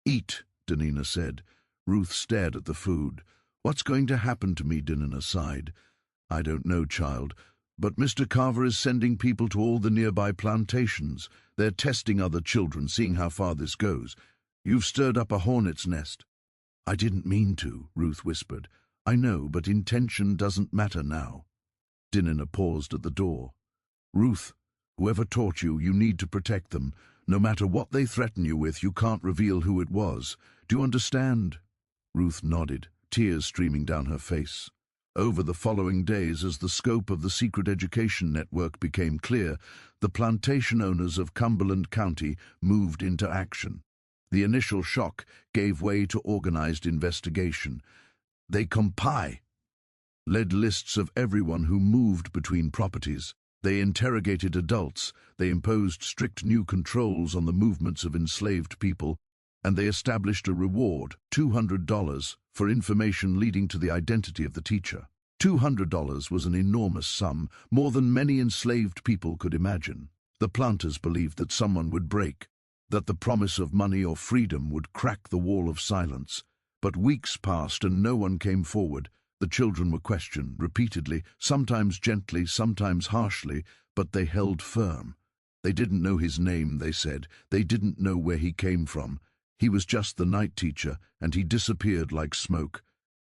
"Eat," Dinina said. Ruth stared at the food. "What's going to happen to me?" Dinina sighed. "I don't know, child, but Mr. Carver is sending people to all the nearby plantations. They're testing other children, seeing how far this goes. You've stirred up a hornet's nest." "I didn't mean to," Ruth whispered. "I know, but intention doesn't matter now." Dinina paused at the door. "Ruth, whoever taught you, you need to protect them. No matter what they threaten you with, you can't reveal who it was. Do you understand?" Ruth nodded, tears streaming down her face. Over the following days, as the scope of the secret education network became clear, the plantation owners of Cumberland County moved into action. The initial shock gave way to organized investigation. They led lists of everyone who moved between properties. They interrogated adults, they imposed strict new controls on the movements of enslaved people, and they established a reward, $200, for information leading to the identity of the teacher. $200 was an enormous sum, more than many enslaved people could imagine. The planters believed that someone would break, that the promise of money or freedom would crack the wall of silence. But weeks passed and no one came forward. The children were questioned repeatedly, sometimes gently, sometimes harshly, but they held firm. They didn't know his name, they said. They didn't know where he came from. He was just the night teacher, and he disappeared like smoke.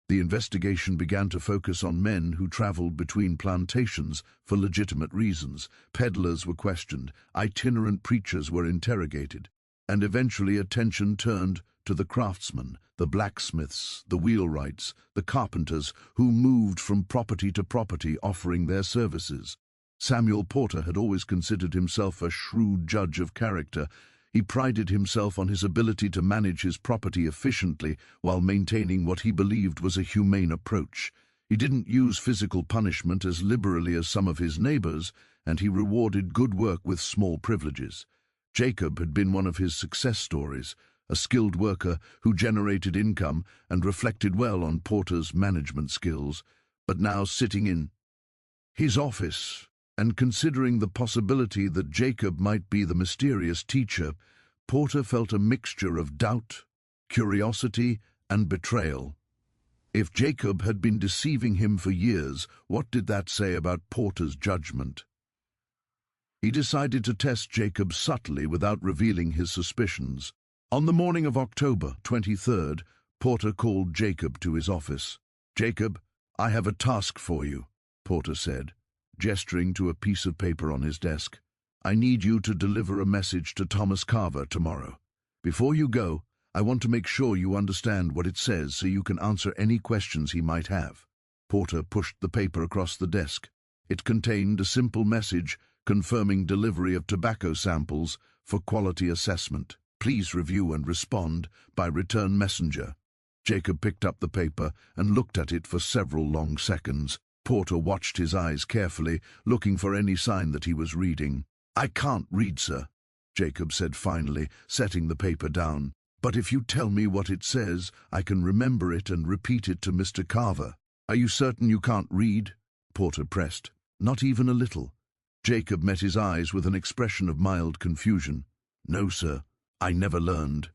The investigation began to focus on men who traveled between plantations for legitimate reasons. Peddlers were questioned, itinerant preachers were interrogated, and eventually attention turned to the craftsmen, the blacksmiths, the wheelwrights, the carpenters who moved from property to property offering their services. Samuel Porter had always considered himself a shrewd judge of character. He prided himself on his ability to manage his property efficiently while maintaining what he believed was a humane approach. He didn't use physical punishment as liberally as some of his neighbors, and he rewarded good work with small privileges. Jacob had been one of his success stories, a skilled worker who generated income and reflected well on Porter's management skills, but now sitting in his office and considering the possibility that Jacob might be the mysterious teacher, Porter felt a mixture of doubt, curiosity, and betrayal. If Jacob had been deceiving him for years, what did that say about Porter's judgment? He decided to test Jacob subtly without revealing his suspicions. On the morning of October 23rd, Porter called Jacob to his office. "Jacob, I have a task for you," Porter said, gesturing to a piece of paper on his desk. "I need you to deliver a message to Thomas Carver tomorrow. Before you go, I want to make sure you understand what it says so you can answer any questions he might have." Porter pushed the paper across the desk. It contained a simple message confirming delivery of tobacco samples for quality assessment. "Please review and respond by return messenger." Jacob picked up the paper and looked at it for several long seconds. Porter watched his eyes carefully, looking for any sign that he was reading. "I can't read, sir," Jacob said finally, setting the paper down. "But if you tell me what it says, I can remember it and repeat it to Mr. Carver." "Are you certain you can't read?" Porter pressed. "Not even a little." Jacob met his eyes with an expression of mild confusion. "No, sir. I never learned."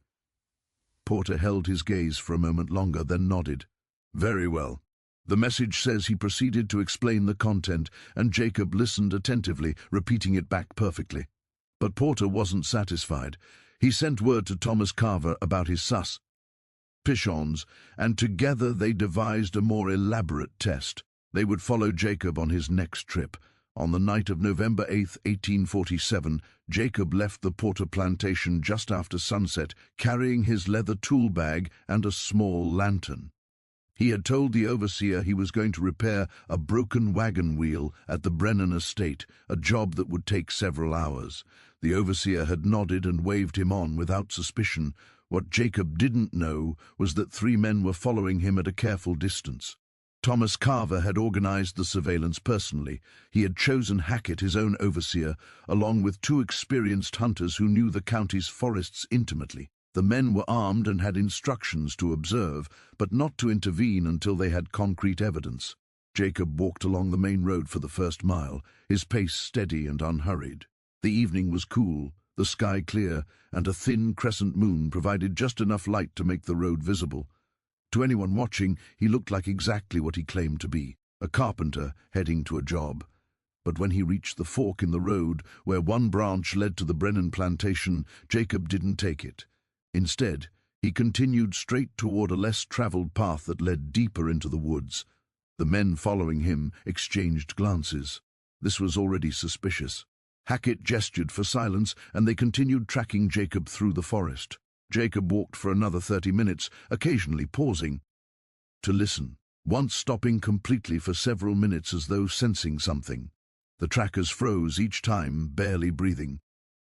Porter held his gaze for a moment longer, then nodded. "Very well. The message says," he proceeded to explain the content, and Jacob listened attentively, repeating it back perfectly. But Porter wasn't satisfied. He sent word to Thomas Carver about his pigeons, and together they devised a more elaborate test. They would follow Jacob on his next trip. On the night of November 8, 1847, Jacob left the Plantation just after sunset, carrying his leather tool bag and a small lantern. He had told the overseer he was going to repair a broken wagon wheel at the Brennan estate, a job that would take several hours. The overseer had nodded and waved him on without suspicion. What Jacob didn't know was that 3 men were following him at a careful distance. Thomas Carver had organized the surveillance personally. He had chosen Hackett, his own overseer, along with 2 experienced hunters who knew the county's forests intimately. The men were armed and had instructions to observe, but not to intervene until they had concrete evidence. Jacob walked along the main road for the first mile, his pace steady and unhurried. The evening was cool, the sky clear, and a thin crescent moon provided just enough light to make the road visible. To anyone watching, he looked like exactly what he claimed to be, a carpenter heading to a job. But when he reached the fork in the road, where one branch led to the Brennan plantation, Jacob didn't take it. Instead, he continued straight toward a less traveled path that led deeper into the woods. The men following him exchanged glances. This was already suspicious. Hackett gestured for silence, and they continued tracking Jacob through the forest. Jacob walked for another 30 minutes, occasionally pausing to listen, once stopping completely for several minutes as though sensing something. The trackers froze each time, barely breathing.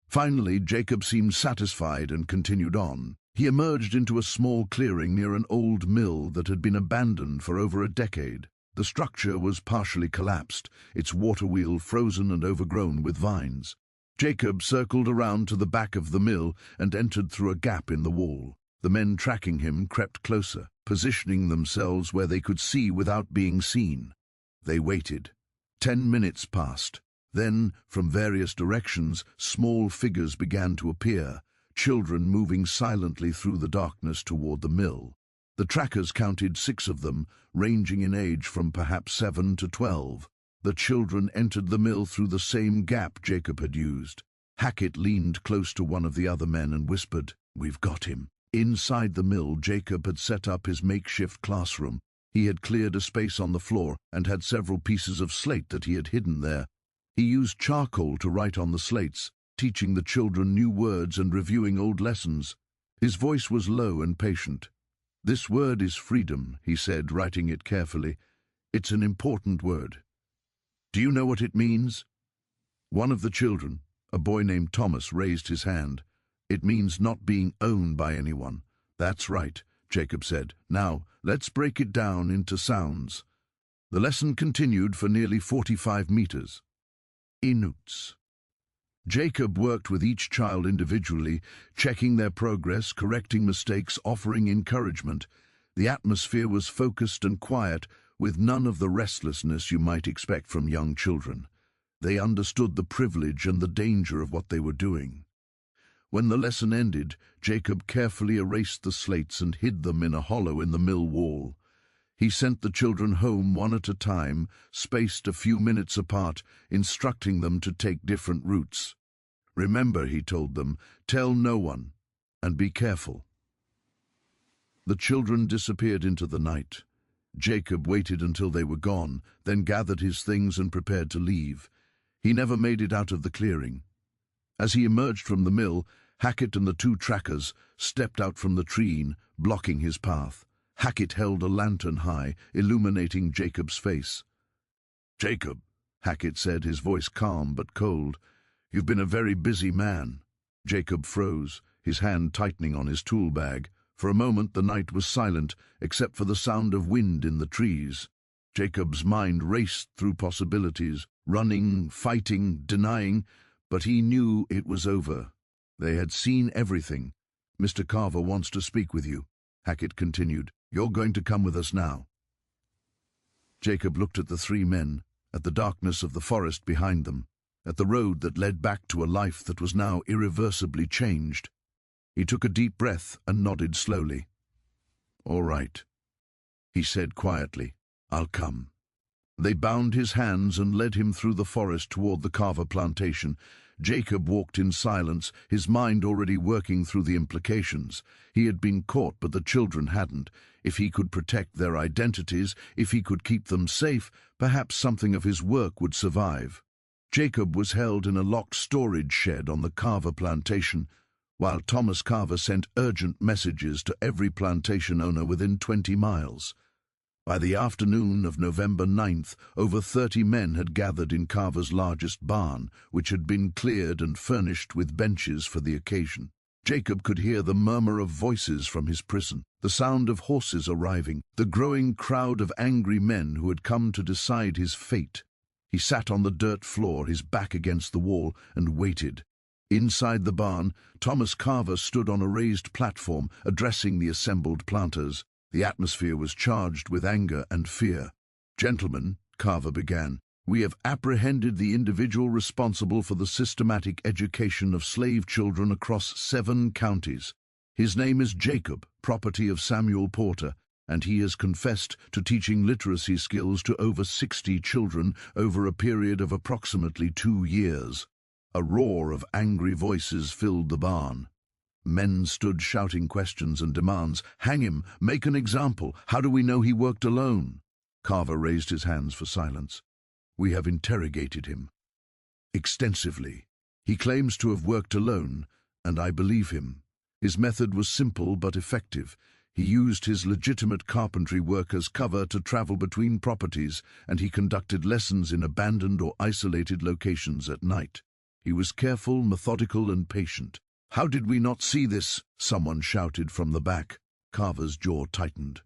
Finally, Jacob seemed satisfied and continued on. He emerged into a small clearing near an old mill that had been abandoned for over a decade. The structure was partially collapsed, its water wheel frozen and overgrown with vines. Jacob circled around to the back of the mill and entered through a gap in the wall. The men tracking him crept closer, positioning themselves where they could see without being seen. They waited. 10 minutes passed. Then, from various directions, small figures began to appear, children moving silently through the darkness toward the mill. The trackers counted 6 of them, ranging in age from perhaps 7 to 12. The children entered the mill through the same gap Jacob had used. Hackett leaned close to one of the other men and whispered, "We've got him." Inside the mill, Jacob had set up his makeshift classroom. He had cleared a space on the floor and had several pieces of slate that he had hidden there. He used charcoal to write on the slates, teaching the children new words and reviewing old lessons. His voice was low and patient. "This word is freedom," he said, writing it carefully. "It's an important word. Do you know what it means?" One of the children, a boy named Thomas, raised his hand. "It means not being owned by anyone." "That's right," Jacob said. "Now, let's break it down into sounds." The lesson continued for nearly 45 meters. Inuits. Jacob worked with each child individually, checking their progress, correcting mistakes, offering encouragement. The atmosphere was focused and quiet, with none of the restlessness you might expect from young children. They understood the privilege and the danger of what they were doing. When the lesson ended, Jacob carefully erased the slates and hid them in a hollow in the mill wall. He sent the children home one at a time, spaced a few minutes apart, instructing them to take different routes. "Remember," he told them, "tell no one, and be careful." The children disappeared into the night. Jacob waited until they were gone, then gathered his things and prepared to leave. He never made it out of the clearing. As he emerged from the mill, Hackett and the 2 trackers stepped out from the tree, blocking his path. Hackett held a lantern high, illuminating Jacob's face. "Jacob," Hackett said, his voice calm but cold, "you've been a very busy man." Jacob froze, his hand tightening on his tool bag. For a moment the night was silent, except for the sound of wind in the trees. Jacob's mind raced through possibilities, running, fighting, denying, but he knew it was over. They had seen everything. "Mr. Carver wants to speak with you," Hackett continued. "You're going to come with us now." Jacob looked at the 3 men, at the darkness of the forest behind them, at the road that led back to a life that was now irreversibly changed. He took a deep breath and nodded slowly. "All right," he said quietly. "I'll come." They bound his hands and led him through the forest toward the Carver plantation. Jacob walked in silence, his mind already working through the implications. He had been caught, but the children hadn't. If he could protect their identities, if he could keep them safe, perhaps something of his work would survive. Jacob was held in a locked storage shed on the Carver plantation, while Thomas Carver sent urgent messages to every plantation owner within 20 miles. By the afternoon of November 9th, over 30 men had gathered in Carver's largest barn, which had been cleared and furnished with benches for the occasion. Jacob could hear the murmur of voices from his prison, the sound of horses arriving, the growing crowd of angry men who had come to decide his fate. He sat on the dirt floor, his back against the wall, and waited. Inside the barn, Thomas Carver stood on a raised platform, addressing the assembled planters. The atmosphere was charged with anger and fear. "Gentlemen," Carver began, "we have apprehended the individual responsible for the systematic education of slave children across 7 counties. His name is Jacob, property of Samuel Porter, and he has confessed to teaching literacy skills to over 60 children over a period of approximately 2 years. A roar of angry voices filled the barn. Men stood shouting questions and demands. "Hang him! Make an example! How do we know he worked alone?" Carver raised his hands for silence. "We have interrogated him extensively. He claims to have worked alone, and I believe him. His method was simple but effective. He used his legitimate carpentry work as cover to travel between properties, and he conducted lessons in abandoned or isolated locations at night. He was careful, methodical, and patient." "How did we not see this?" someone shouted from the back. Carver's jaw tightened.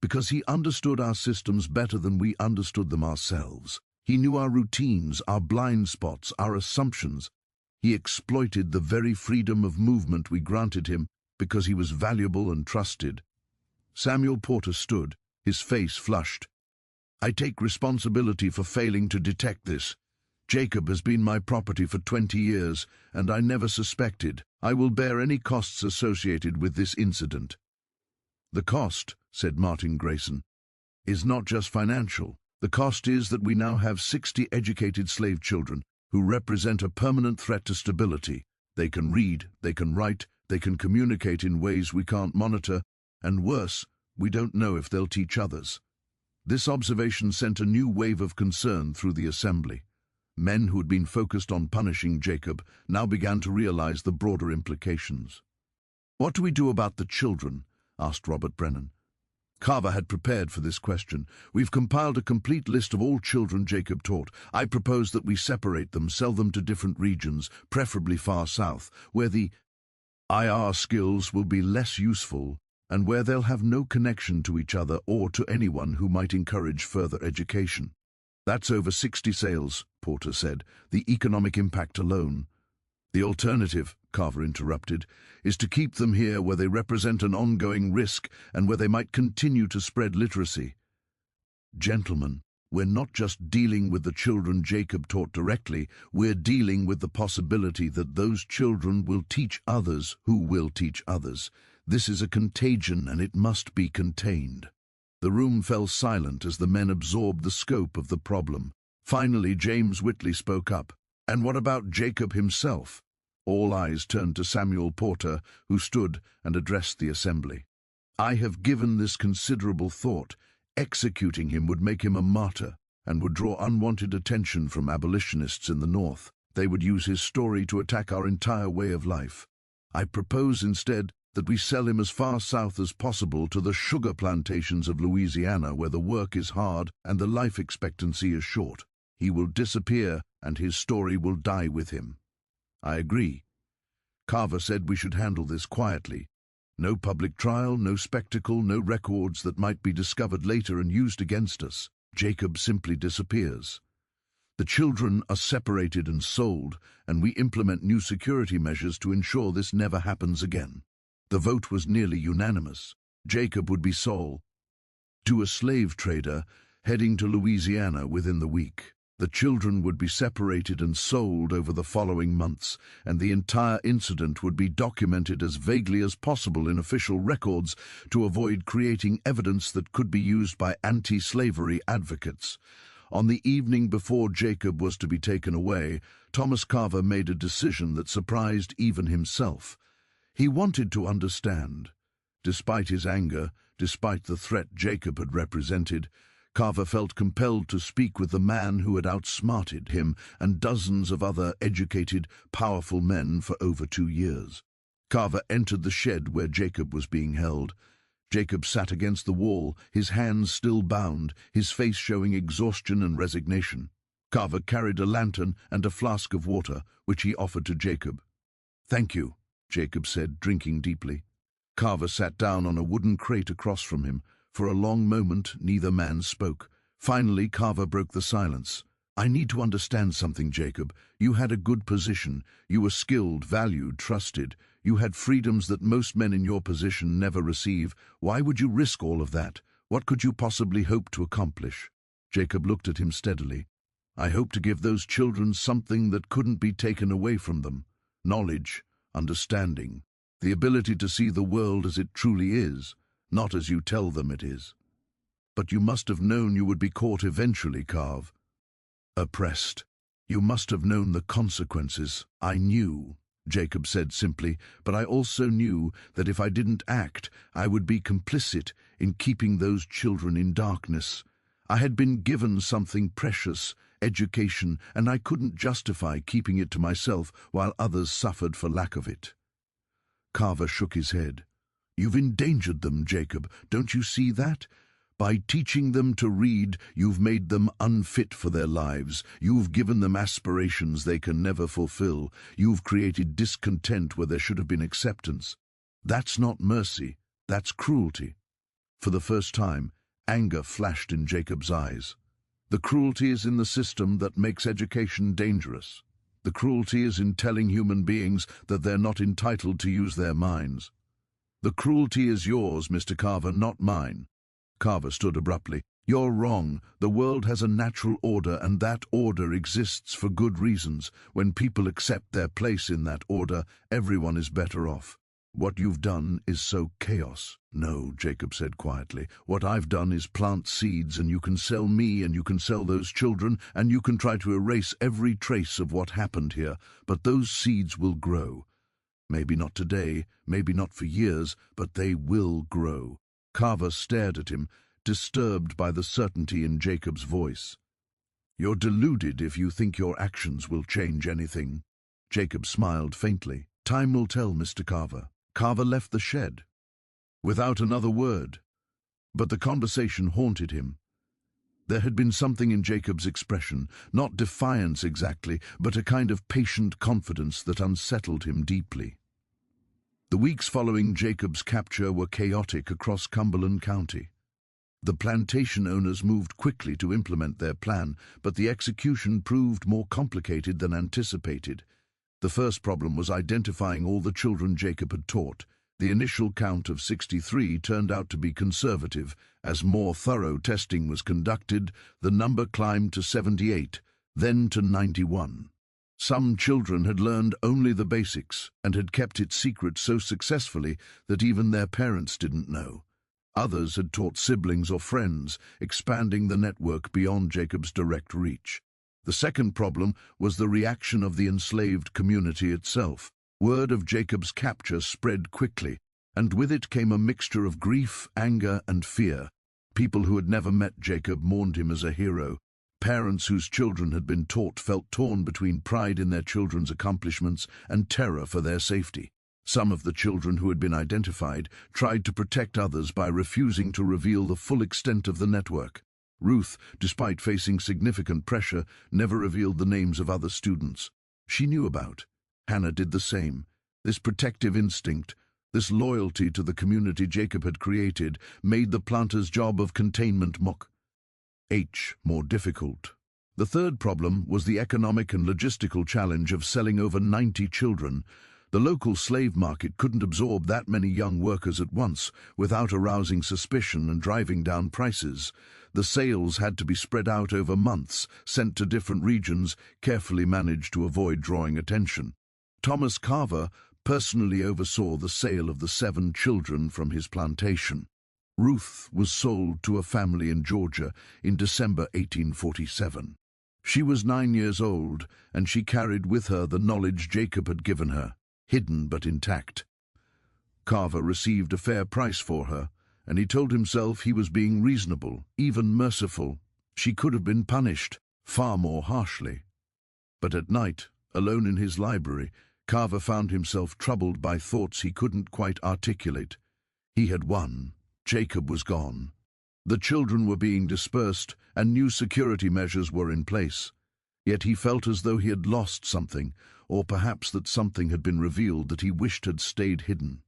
"Because he understood our systems better than we understood them ourselves. He knew our routines, our blind spots, our assumptions. He exploited the very freedom of movement we granted him because he was valuable and trusted." Samuel Porter stood, his face flushed. "I take responsibility for failing to detect this. Jacob has been my property for 20 years, and I never suspected. I will bear any costs associated with this incident." "The cost," said Martin Grayson, "is not just financial. The cost is that we now have 60 educated slave children who represent a permanent threat to stability. They can read, they can write, they can communicate in ways we can't monitor, and worse, we don't know if they'll teach others." This observation sent a new wave of concern through the assembly. Men who had been focused on punishing Jacob now began to realize the broader implications. "What do we do about the children?" asked Robert Brennan. Carver had prepared for this question. "We've compiled a complete list of all children Jacob taught. I propose that we separate them, sell them to different regions, preferably far south, where the IR skills will be less useful and where they'll have no connection to each other or to anyone who might encourage further education." "That's over 60 sales," Porter said, "the economic impact alone." "The alternative," Carver interrupted, "is to keep them here where they represent an ongoing risk and where they might continue to spread literacy." "Gentlemen, we're not just dealing with the children Jacob taught directly, we're dealing with the possibility that those children will teach others who will teach others. This is a contagion and it must be contained." The room fell silent as the men absorbed the scope of the problem. Finally, James Whitley spoke up. "And what about Jacob himself?" All eyes turned to Samuel Porter, who stood and addressed the assembly. "I have given this considerable thought. Executing him would make him a martyr and would draw unwanted attention from abolitionists in the North. They would use his story to attack our entire way of life. I propose instead that we sell him as far south as possible to the sugar plantations of Louisiana, where the work is hard and the life expectancy is short. He will disappear and his story will die with him." "I agree." Carver said we should handle this quietly. No public trial, no spectacle, no records that might be discovered later and used against us. Jacob simply disappears. The children are separated and sold, and we implement new security measures to ensure this never happens again. The vote was nearly unanimous. Jacob would be sold to a slave trader heading to Louisiana within the week. The children would be separated and sold over the following months, and the entire incident would be documented as vaguely as possible in official records to avoid creating evidence that could be used by anti-slavery advocates. On the evening before Jacob was to be taken away, Thomas Carver made a decision that surprised even himself. He wanted to understand. Despite his anger, despite the threat Jacob had represented, Carver felt compelled to speak with the man who had outsmarted him and dozens of other educated, powerful men for over 2 years. Carver entered the shed where Jacob was being held. Jacob sat against the wall, his hands still bound, his face showing exhaustion and resignation. Carver carried a lantern and a flask of water, which he offered to Jacob. "Thank you," Jacob said, drinking deeply. Carver sat down on a wooden crate across from him. For a long moment, neither man spoke. Finally, Carver broke the silence. "I need to understand something, Jacob. You had a good position. You were skilled, valued, trusted. You had freedoms that most men in your position never receive. Why would you risk all of that? What could you possibly hope to accomplish?" Jacob looked at him steadily. "I hope to give those children something that couldn't be taken away from them. Knowledge, understanding, the ability to see the world as it truly is, not as you tell them it is. But you must have known you would be caught eventually, Carve. Oppressed. You must have known the consequences." "I knew," Jacob said simply, "but I also knew that if I didn't act, I would be complicit in keeping those children in darkness. I had been given something precious, education, and I couldn't justify keeping it to myself while others suffered for lack of it." Carver shook his head. "You've endangered them, Jacob. Don't you see that? By teaching them to read, you've made them unfit for their lives. You've given them aspirations they can never fulfill. You've created discontent where there should have been acceptance. That's not mercy, that's cruelty." For the first time, anger flashed in Jacob's eyes. The cruelty is in the system that makes education dangerous. The cruelty is in telling human beings that they're not entitled to use their minds. "The cruelty is yours, Mr. Carver, not mine." Carver stood abruptly. "You're wrong. The world has a natural order, and that order exists for good reasons. When people accept their place in that order, everyone is better off. What you've done is sow chaos." "No," Jacob said quietly. "What I've done is plant seeds, and you can sell me, and you can sell those children, and you can try to erase every trace of what happened here, but those seeds will grow. Maybe not today, maybe not for years, but they will grow." Carver stared at him, disturbed by the certainty in Jacob's voice. "You're deluded if you think your actions will change anything." Jacob smiled faintly. "Time will tell, Mr. Carver." Carver left the shed, without another word, but the conversation haunted him. There had been something in Jacob's expression, not defiance exactly, but a kind of patient confidence that unsettled him deeply. The weeks following Jacob's capture were chaotic across Cumberland County. The plantation owners moved quickly to implement their plan, but the execution proved more complicated than anticipated. The first problem was identifying all the children Jacob had taught. The initial count of 63 turned out to be conservative. As more thorough testing was conducted, the number climbed to 78, then to 91. Some children had learned only the basics and had kept it secret so successfully that even their parents didn't know. Others had taught siblings or friends, expanding the network beyond Jacob's direct reach. The second problem was the reaction of the enslaved community itself. Word of Jacob's capture spread quickly, and with it came a mixture of grief, anger, and fear. People who had never met Jacob mourned him as a hero. Parents whose children had been taught felt torn between pride in their children's accomplishments and terror for their safety. Some of the children who had been identified tried to protect others by refusing to reveal the full extent of the network. Ruth, despite facing significant pressure, never revealed the names of other students she knew about. Hannah did the same. This protective instinct, this loyalty to the community Jacob had created, made the planters' job of containment more difficult. The third problem was the economic and logistical challenge of selling over 90 children. The local slave market couldn't absorb that many young workers at once without arousing suspicion and driving down prices. The sales had to be spread out over months, sent to different regions, carefully managed to avoid drawing attention. Thomas Carver personally oversaw the sale of the 7 children from his plantation. Ruth was sold to a family in Georgia in December 1847. She was 9 years old, and she carried with her the knowledge Jacob had given her, hidden but intact. Carver received a fair price for her, and he told himself he was being reasonable, even merciful. She could have been punished, far more harshly. But at night, alone in his library, Carver found himself troubled by thoughts he couldn't quite articulate. He had won. Jacob was gone. The children were being dispersed, and new security measures were in place. Yet he felt as though he had lost something, or perhaps that something had been revealed that he wished had stayed hidden.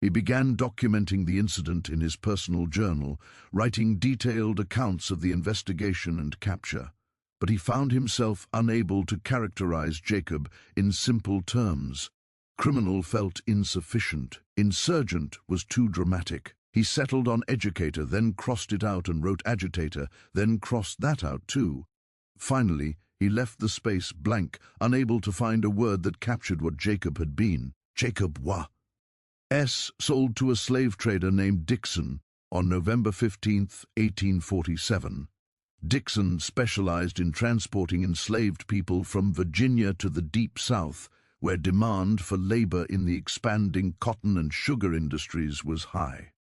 He began documenting the incident in his personal journal, writing detailed accounts of the investigation and capture. But he found himself unable to characterize Jacob in simple terms. Criminal felt insufficient. Insurgent was too dramatic. He settled on educator, then crossed it out and wrote agitator, then crossed that out too. Finally, he left the space blank, unable to find a word that captured what Jacob had been. Jacob sold to a slave trader named Dixon on November 15, 1847. Dixon specialized in transporting enslaved people from Virginia to the Deep South, where demand for labor in the expanding cotton and sugar industries was high.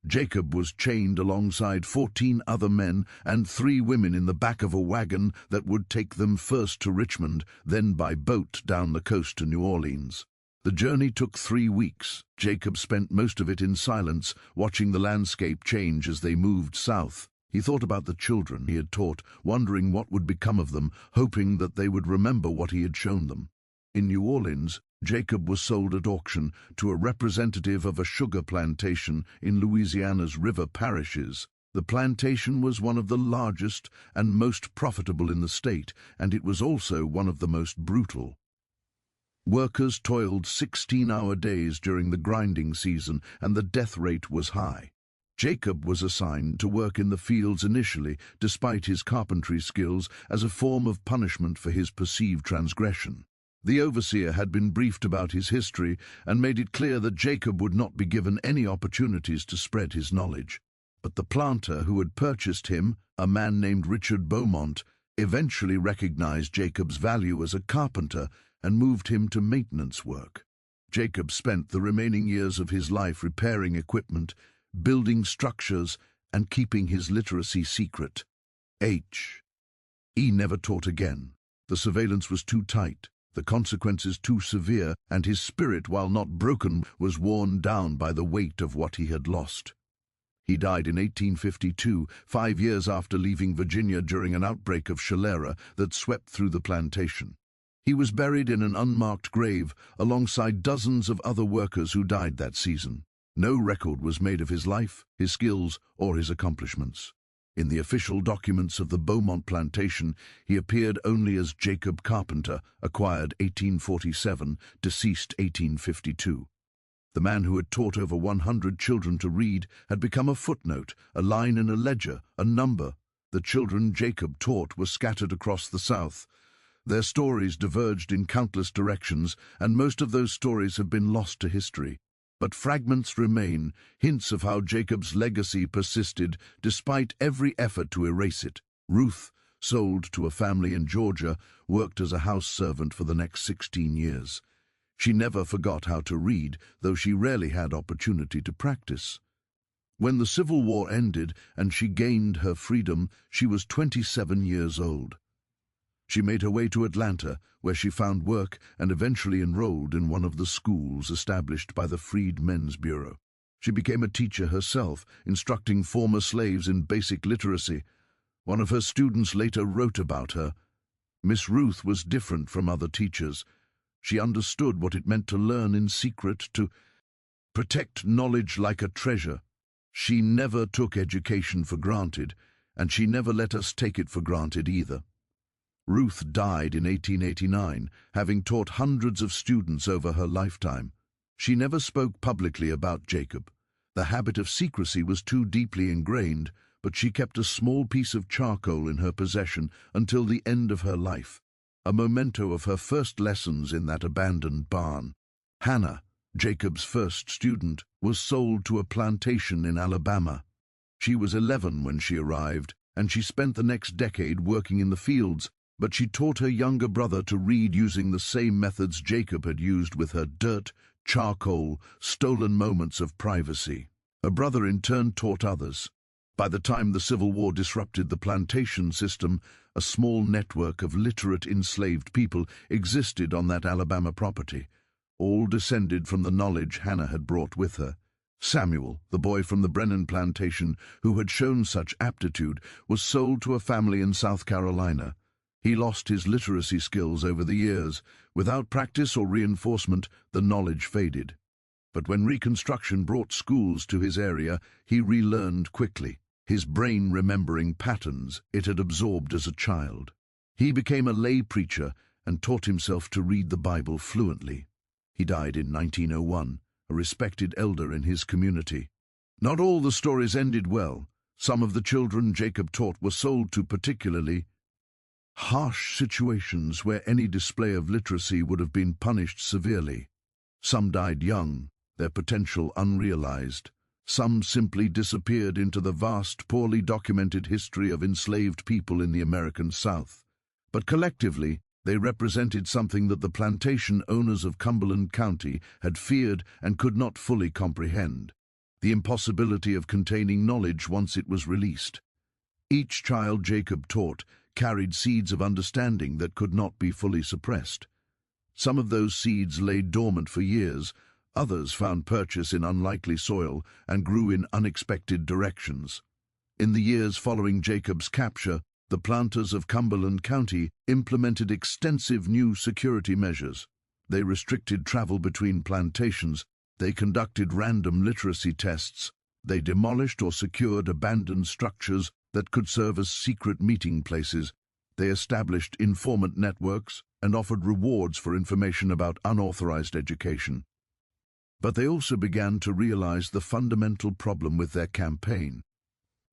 Jacob was chained alongside 14 other men and 3 women in the back of a wagon that would take them first to Richmond, then by boat down the coast to New Orleans. The journey took 3 weeks. Jacob spent most of it in silence, watching the landscape change as they moved south. He thought about the children he had taught, wondering what would become of them, hoping that they would remember what he had shown them. In New Orleans, Jacob was sold at auction to a representative of a sugar plantation in Louisiana's river parishes. The plantation was one of the largest and most profitable in the state, and it was also one of the most brutal. Workers toiled 16-hour days during the grinding season, and the death rate was high. Jacob was assigned to work in the fields initially, despite his carpentry skills, as a form of punishment for his perceived transgression. The overseer had been briefed about his history and made it clear that Jacob would not be given any opportunities to spread his knowledge. But the planter who had purchased him, a man named Richard Beaumont, eventually recognized Jacob's value as a carpenter and moved him to maintenance work. Jacob spent the remaining years of his life repairing equipment, building structures, and keeping his literacy secret. He never taught again. The surveillance was too tight, the consequences too severe, and his spirit, while not broken, was worn down by the weight of what he had lost. He died in 1852, 5 years after leaving Virginia during an outbreak of cholera that swept through the plantation. He was buried in an unmarked grave alongside dozens of other workers who died that season. No record was made of his life, his skills, or his accomplishments. In the official documents of the Beaumont plantation, he appeared only as Jacob Carpenter, acquired 1847, deceased 1852. The man who had taught over 100 children to read had become a footnote, a line in a ledger, a number. The children Jacob taught were scattered across the South. Their stories diverged in countless directions, and most of those stories have been lost to history. But fragments remain, hints of how Jacob's legacy persisted despite every effort to erase it. Ruth, sold to a family in Georgia, worked as a house servant for the next 16 years. She never forgot how to read, though she rarely had opportunity to practice. When the Civil War ended and she gained her freedom, she was 27 years old. She made her way to Atlanta, where she found work and eventually enrolled in one of the schools established by the Freed Men's Bureau. She became a teacher herself, instructing former slaves in basic literacy. One of her students later wrote about her. Miss Ruth was different from other teachers. She understood what it meant to learn in secret, to protect knowledge like a treasure. She never took education for granted, and she never let us take it for granted either. Ruth died in 1889, having taught hundreds of students over her lifetime. She never spoke publicly about Jacob. The habit of secrecy was too deeply ingrained, but she kept a small piece of charcoal in her possession until the end of her life, a memento of her first lessons in that abandoned barn. Hannah, Jacob's first student, was sold to a plantation in Alabama. She was 11 when she arrived, and she spent the next decade working in the fields, but she taught her younger brother to read using the same methods Jacob had used with her dirt, charcoal, stolen moments of privacy. Her brother in turn taught others. By the time the Civil War disrupted the plantation system, a small network of literate enslaved people existed on that Alabama property, all descended from the knowledge Hannah had brought with her. Samuel, the boy from the Brennan plantation who had shown such aptitude, was sold to a family in South Carolina. He lost his literacy skills over the years. Without practice or reinforcement, the knowledge faded. But when Reconstruction brought schools to his area, he relearned quickly, his brain remembering patterns it had absorbed as a child. He became a lay preacher and taught himself to read the Bible fluently. He died in 1901, a respected elder in his community. Not all the stories ended well. Some of the children Jacob taught were sold to particularly harsh situations where any display of literacy would have been punished severely. Some died young, their potential unrealized. Some simply disappeared into the vast, poorly documented history of enslaved people in the American South. But collectively, they represented something that the plantation owners of Cumberland County had feared and could not fully comprehend: the impossibility of containing knowledge once it was released. Each child Jacob taught carried seeds of understanding that could not be fully suppressed. Some of those seeds lay dormant for years, others found purchase in unlikely soil and grew in unexpected directions. In the years following Jacob's capture, the planters of Cumberland County implemented extensive new security measures. They restricted travel between plantations, they conducted random literacy tests, they demolished or secured abandoned structures that could serve as secret meeting places, they established informant networks and offered rewards for information about unauthorized education. But they also began to realize the fundamental problem with their campaign.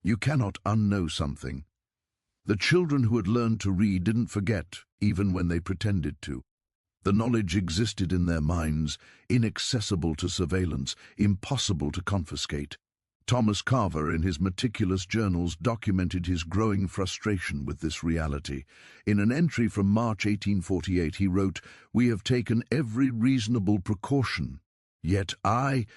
You cannot unknow something. The children who had learned to read didn't forget, even when they pretended to. The knowledge existed in their minds, inaccessible to surveillance, impossible to confiscate. Thomas Carver, in his meticulous journals, documented his growing frustration with this reality. In an entry from March 1848, he wrote, "We have taken every reasonable precaution, yet I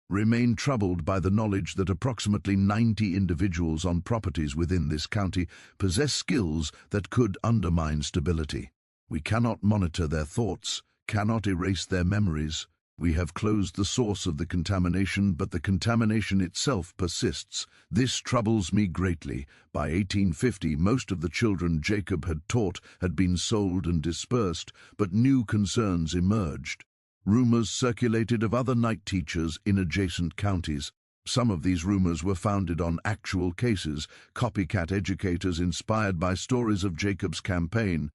remain troubled by the knowledge that approximately 90 individuals on properties within this county possess skills that could undermine stability. We cannot monitor their thoughts, cannot erase their memories. We have closed the source of the contamination, but the contamination itself persists. This troubles me greatly. By 1850, most of the children Jacob had taught had been sold and dispersed, but new concerns emerged. Rumors circulated of other night teachers in adjacent counties. Some of these rumors were founded on actual cases, copycat educators inspired by stories of Jacob's campaign.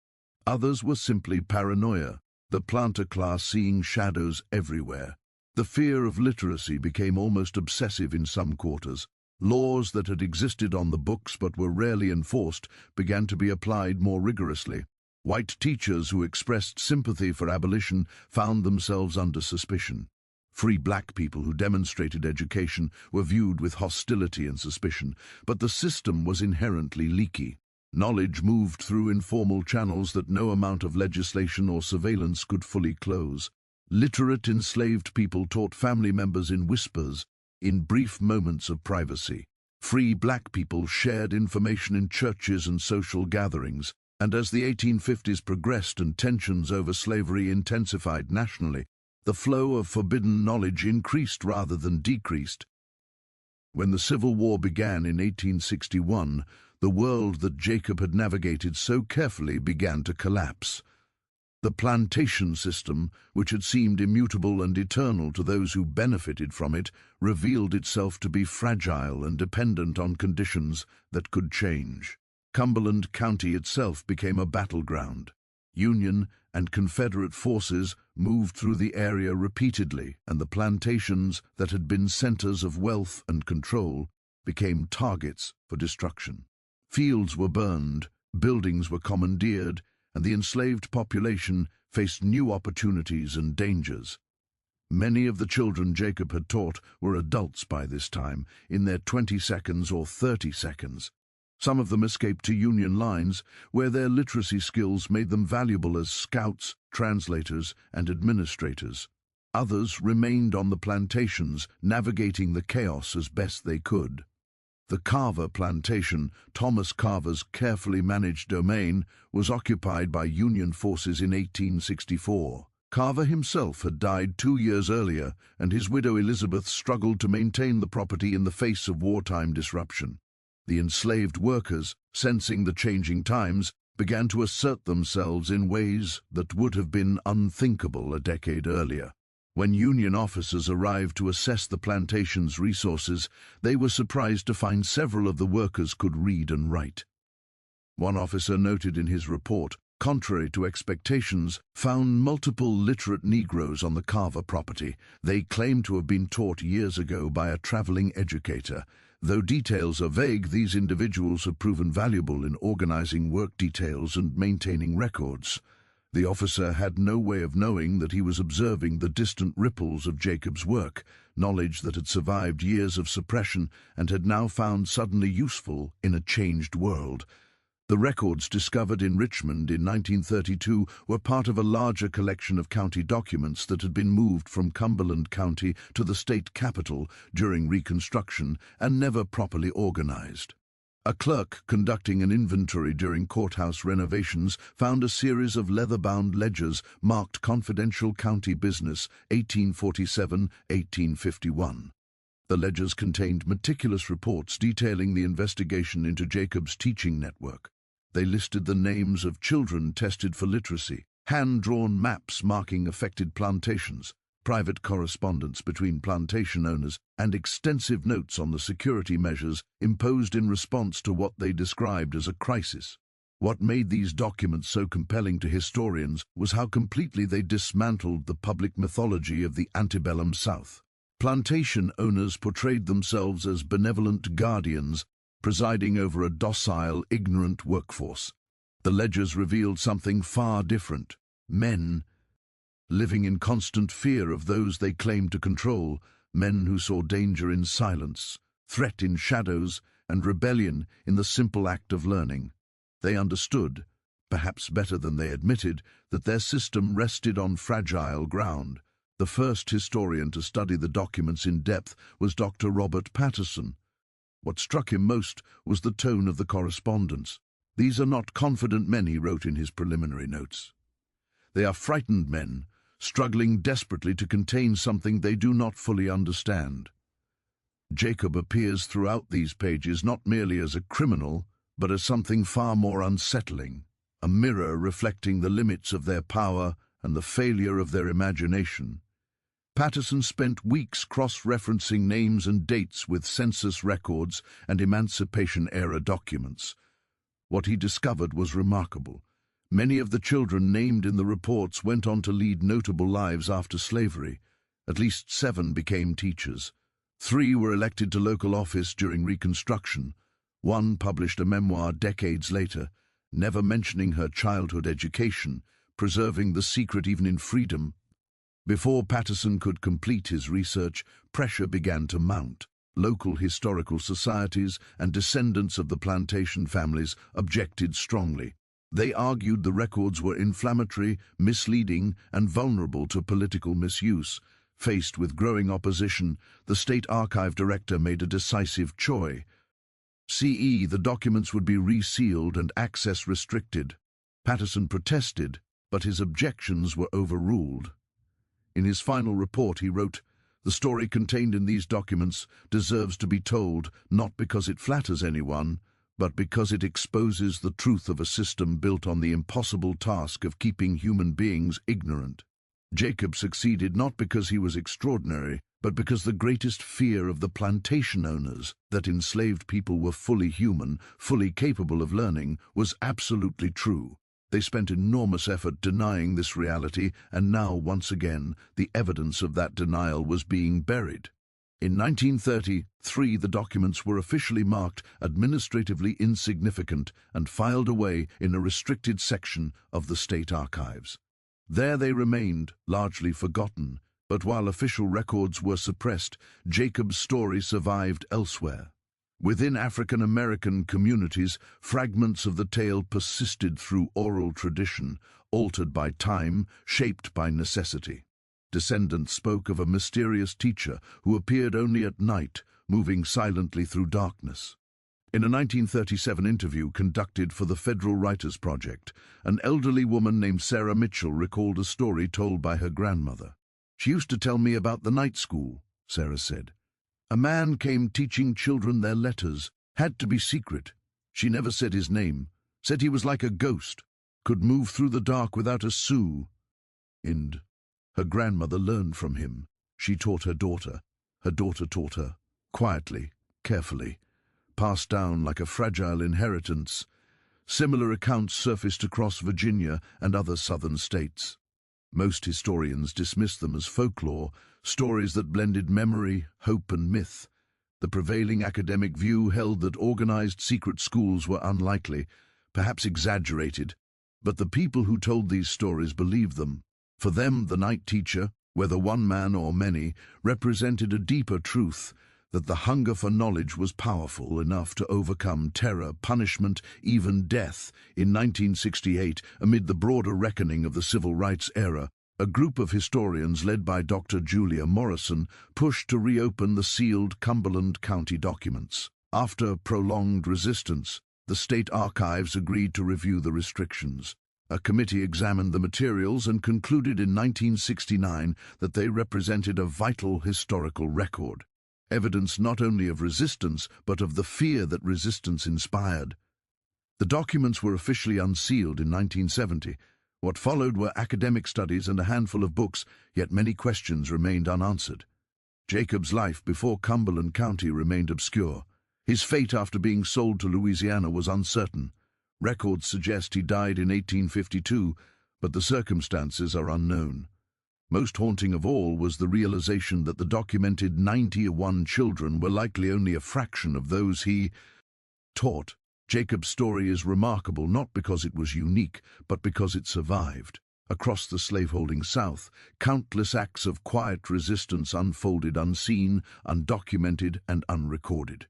Others were simply paranoia, the planter class seeing shadows everywhere. The fear of literacy became almost obsessive in some quarters. Laws that had existed on the books but were rarely enforced began to be applied more rigorously. White teachers who expressed sympathy for abolition found themselves under suspicion. Free black people who demonstrated education were viewed with hostility and suspicion, but the system was inherently leaky. Knowledge moved through informal channels that no amount of legislation or surveillance could fully close. Literate enslaved people taught family members in whispers, in brief moments of privacy. Free black people shared information in churches and social gatherings. And as the 1850s progressed and tensions over slavery intensified nationally, the flow of forbidden knowledge increased rather than decreased. When the Civil War began in 1861, the world that Jacob had navigated so carefully began to collapse. The plantation system, which had seemed immutable and eternal to those who benefited from it, revealed itself to be fragile and dependent on conditions that could change. Cumberland County itself became a battleground. Union and Confederate forces moved through the area repeatedly, and the plantations that had been centers of wealth and control became targets for destruction. Fields were burned, buildings were commandeered, and the enslaved population faced new opportunities and dangers. Many of the children Jacob had taught were adults by this time, in their 22nd or 32nd. Some of them escaped to Union lines, where their literacy skills made them valuable as scouts, translators, and administrators. Others remained on the plantations, navigating the chaos as best they could. The Carver Plantation, Thomas Carver's carefully managed domain, was occupied by Union forces in 1864. Carver himself had died 2 years earlier, and his widow Elizabeth struggled to maintain the property in the face of wartime disruption. The enslaved workers, sensing the changing times, began to assert themselves in ways that would have been unthinkable a decade earlier. When Union officers arrived to assess the plantation's resources, they were surprised to find several of the workers could read and write. One officer noted in his report, contrary to expectations, found multiple literate Negroes on the Carver property. They claimed to have been taught years ago by a traveling educator. Though details are vague, these individuals have proven valuable in organizing work details and maintaining records. The officer had no way of knowing that he was observing the distant ripples of Jacob's work, knowledge that had survived years of suppression and had now found suddenly useful in a changed world. The records discovered in Richmond in 1932 were part of a larger collection of county documents that had been moved from Cumberland County to the state capital during Reconstruction and never properly organized. A clerk conducting an inventory during courthouse renovations found a series of leather-bound ledgers marked Confidential County Business 1847-1851. The ledgers contained meticulous reports detailing the investigation into Jacob's teaching network. They listed the names of children tested for literacy, hand-drawn maps marking affected plantations, private correspondence between plantation owners, and extensive notes on the security measures imposed in response to what they described as a crisis. What made these documents so compelling to historians was how completely they dismantled the public mythology of the antebellum South. Plantation owners portrayed themselves as benevolent guardians, presiding over a docile, ignorant workforce. The ledgers revealed something far different. Men living in constant fear of those they claimed to control, men who saw danger in silence, threat in shadows, and rebellion in the simple act of learning. They understood, perhaps better than they admitted, that their system rested on fragile ground. The first historian to study the documents in depth was Dr. Robert Patterson. What struck him most was the tone of the correspondence. "These are not confident men," he wrote in his preliminary notes. "They are frightened men, struggling desperately to contain something they do not fully understand." Jacob appears throughout these pages not merely as a criminal, but as something far more unsettling, a mirror reflecting the limits of their power and the failure of their imagination. Patterson spent weeks cross-referencing names and dates with census records and Emancipation-era documents. What he discovered was remarkable. Many of the children named in the reports went on to lead notable lives after slavery. At least 7 became teachers. 3 were elected to local office during Reconstruction. 1 published a memoir decades later, never mentioning her childhood education, preserving the secret even in freedom. Before Patterson could complete his research, pressure began to mount. Local historical societies and descendants of the plantation families objected strongly. They argued the records were inflammatory, misleading, and vulnerable to political misuse. Faced with growing opposition, the State Archive Director made a decisive choice. The documents would be resealed and access restricted. Patterson protested, but his objections were overruled. In his final report he wrote, "The story contained in these documents deserves to be told, not because it flatters anyone, but because it exposes the truth of a system built on the impossible task of keeping human beings ignorant." Jacob succeeded not because he was extraordinary, but because the greatest fear of the plantation owners, that enslaved people were fully human, fully capable of learning, was absolutely true. They spent enormous effort denying this reality, and now, once again, the evidence of that denial was being buried. In 1933, the documents were officially marked administratively insignificant and filed away in a restricted section of the state archives. There they remained, largely forgotten, but while official records were suppressed, Jacob's story survived elsewhere. Within African American communities, fragments of the tale persisted through oral tradition, altered by time, shaped by necessity. Descendants spoke of a mysterious teacher who appeared only at night, moving silently through darkness. In a 1937 interview conducted for the Federal Writers Project, an elderly woman named Sarah Mitchell recalled a story told by her grandmother. "She used to tell me about the night school," Sarah said. "A man came teaching children their letters, had to be secret. She never said his name, said he was like a ghost, could move through the dark without a sou. And her grandmother learned from him. She taught her daughter taught her, quietly, carefully, passed down like a fragile inheritance." Similar accounts surfaced across Virginia and other southern states. Most historians dismiss them as folklore, stories that blended memory, hope, and myth. The prevailing academic view held that organized secret schools were unlikely, perhaps exaggerated, but the people who told these stories believed them. For them, the night teacher, whether one man or many, represented a deeper truth, that the hunger for knowledge was powerful enough to overcome terror, punishment, even death. In 1968, amid the broader reckoning of the civil rights era, a group of historians led by Dr. Julia Morrison pushed to reopen the sealed Cumberland County documents. After prolonged resistance, the state archives agreed to review the restrictions. A committee examined the materials and concluded in 1969 that they represented a vital historical record, evidence not only of resistance but of the fear that resistance inspired. The documents were officially unsealed in 1970. What followed were academic studies and a handful of books, yet many questions remained unanswered. Jacob's life before Cumberland County remained obscure. His fate after being sold to Louisiana was uncertain. Records suggest he died in 1852, but the circumstances are unknown. Most haunting of all was the realization that the documented 91 children were likely only a fraction of those he taught. Jacob's story is remarkable not because it was unique, but because it survived. Across the slaveholding South, countless acts of quiet resistance unfolded unseen, undocumented, and unrecorded.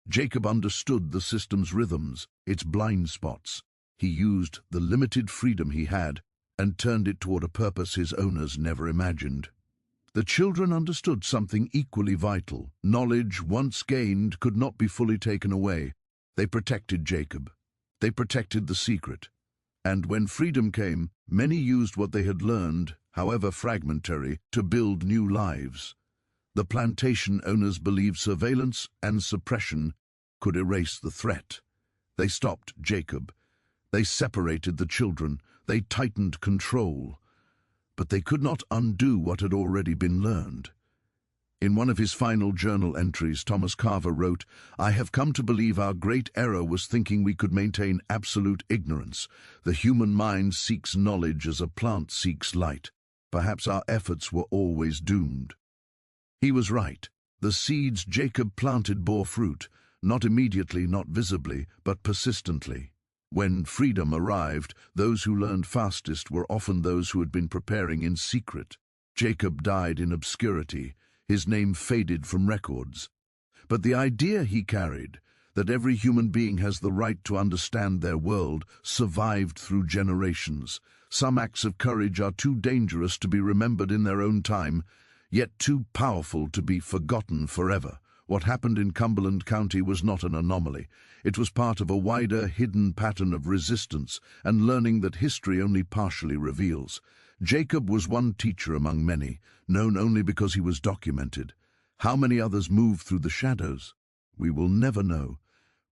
Jacob understood the system's rhythms, its blind spots. He used the limited freedom he had and turned it toward a purpose his owners never imagined. The children understood something equally vital. Knowledge, once gained, could not be fully taken away. They protected Jacob. They protected the secret. And when freedom came, many used what they had learned, however fragmentary, to build new lives. The plantation owners believed surveillance and suppression could erase the threat. They stopped Jacob. They separated the children. They tightened control. But they could not undo what had already been learned. In one of his final journal entries, Thomas Carver wrote, "I have come to believe our great error was thinking we could maintain absolute ignorance. The human mind seeks knowledge as a plant seeks light. Perhaps our efforts were always doomed." He was right. The seeds Jacob planted bore fruit, not immediately, not visibly, but persistently. When freedom arrived, those who learned fastest were often those who had been preparing in secret. Jacob died in obscurity. His name faded from records. But the idea he carried, that every human being has the right to understand their world, survived through generations. Some acts of courage are too dangerous to be remembered in their own time, yet too powerful to be forgotten forever. What happened in Cumberland County was not an anomaly. It was part of a wider, hidden pattern of resistance and learning that history only partially reveals. Jacob was one teacher among many, known only because he was documented. How many others moved through the shadows? We will never know.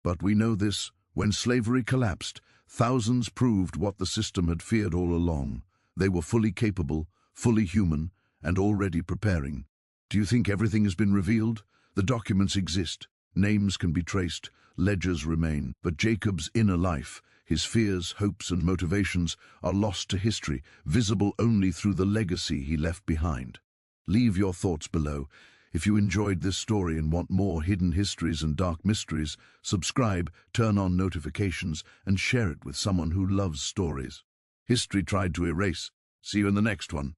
But we know this: when slavery collapsed, thousands proved what the system had feared all along. They were fully capable, fully human, and already preparing. Do you think everything has been revealed? The documents exist. Names can be traced. Ledgers remain. But Jacob's inner life, his fears, hopes, and motivations are lost to history, visible only through the legacy he left behind. Leave your thoughts below. If you enjoyed this story and want more hidden histories and dark mysteries, subscribe, turn on notifications, and share it with someone who loves stories. History tried to erase. See you in the next one.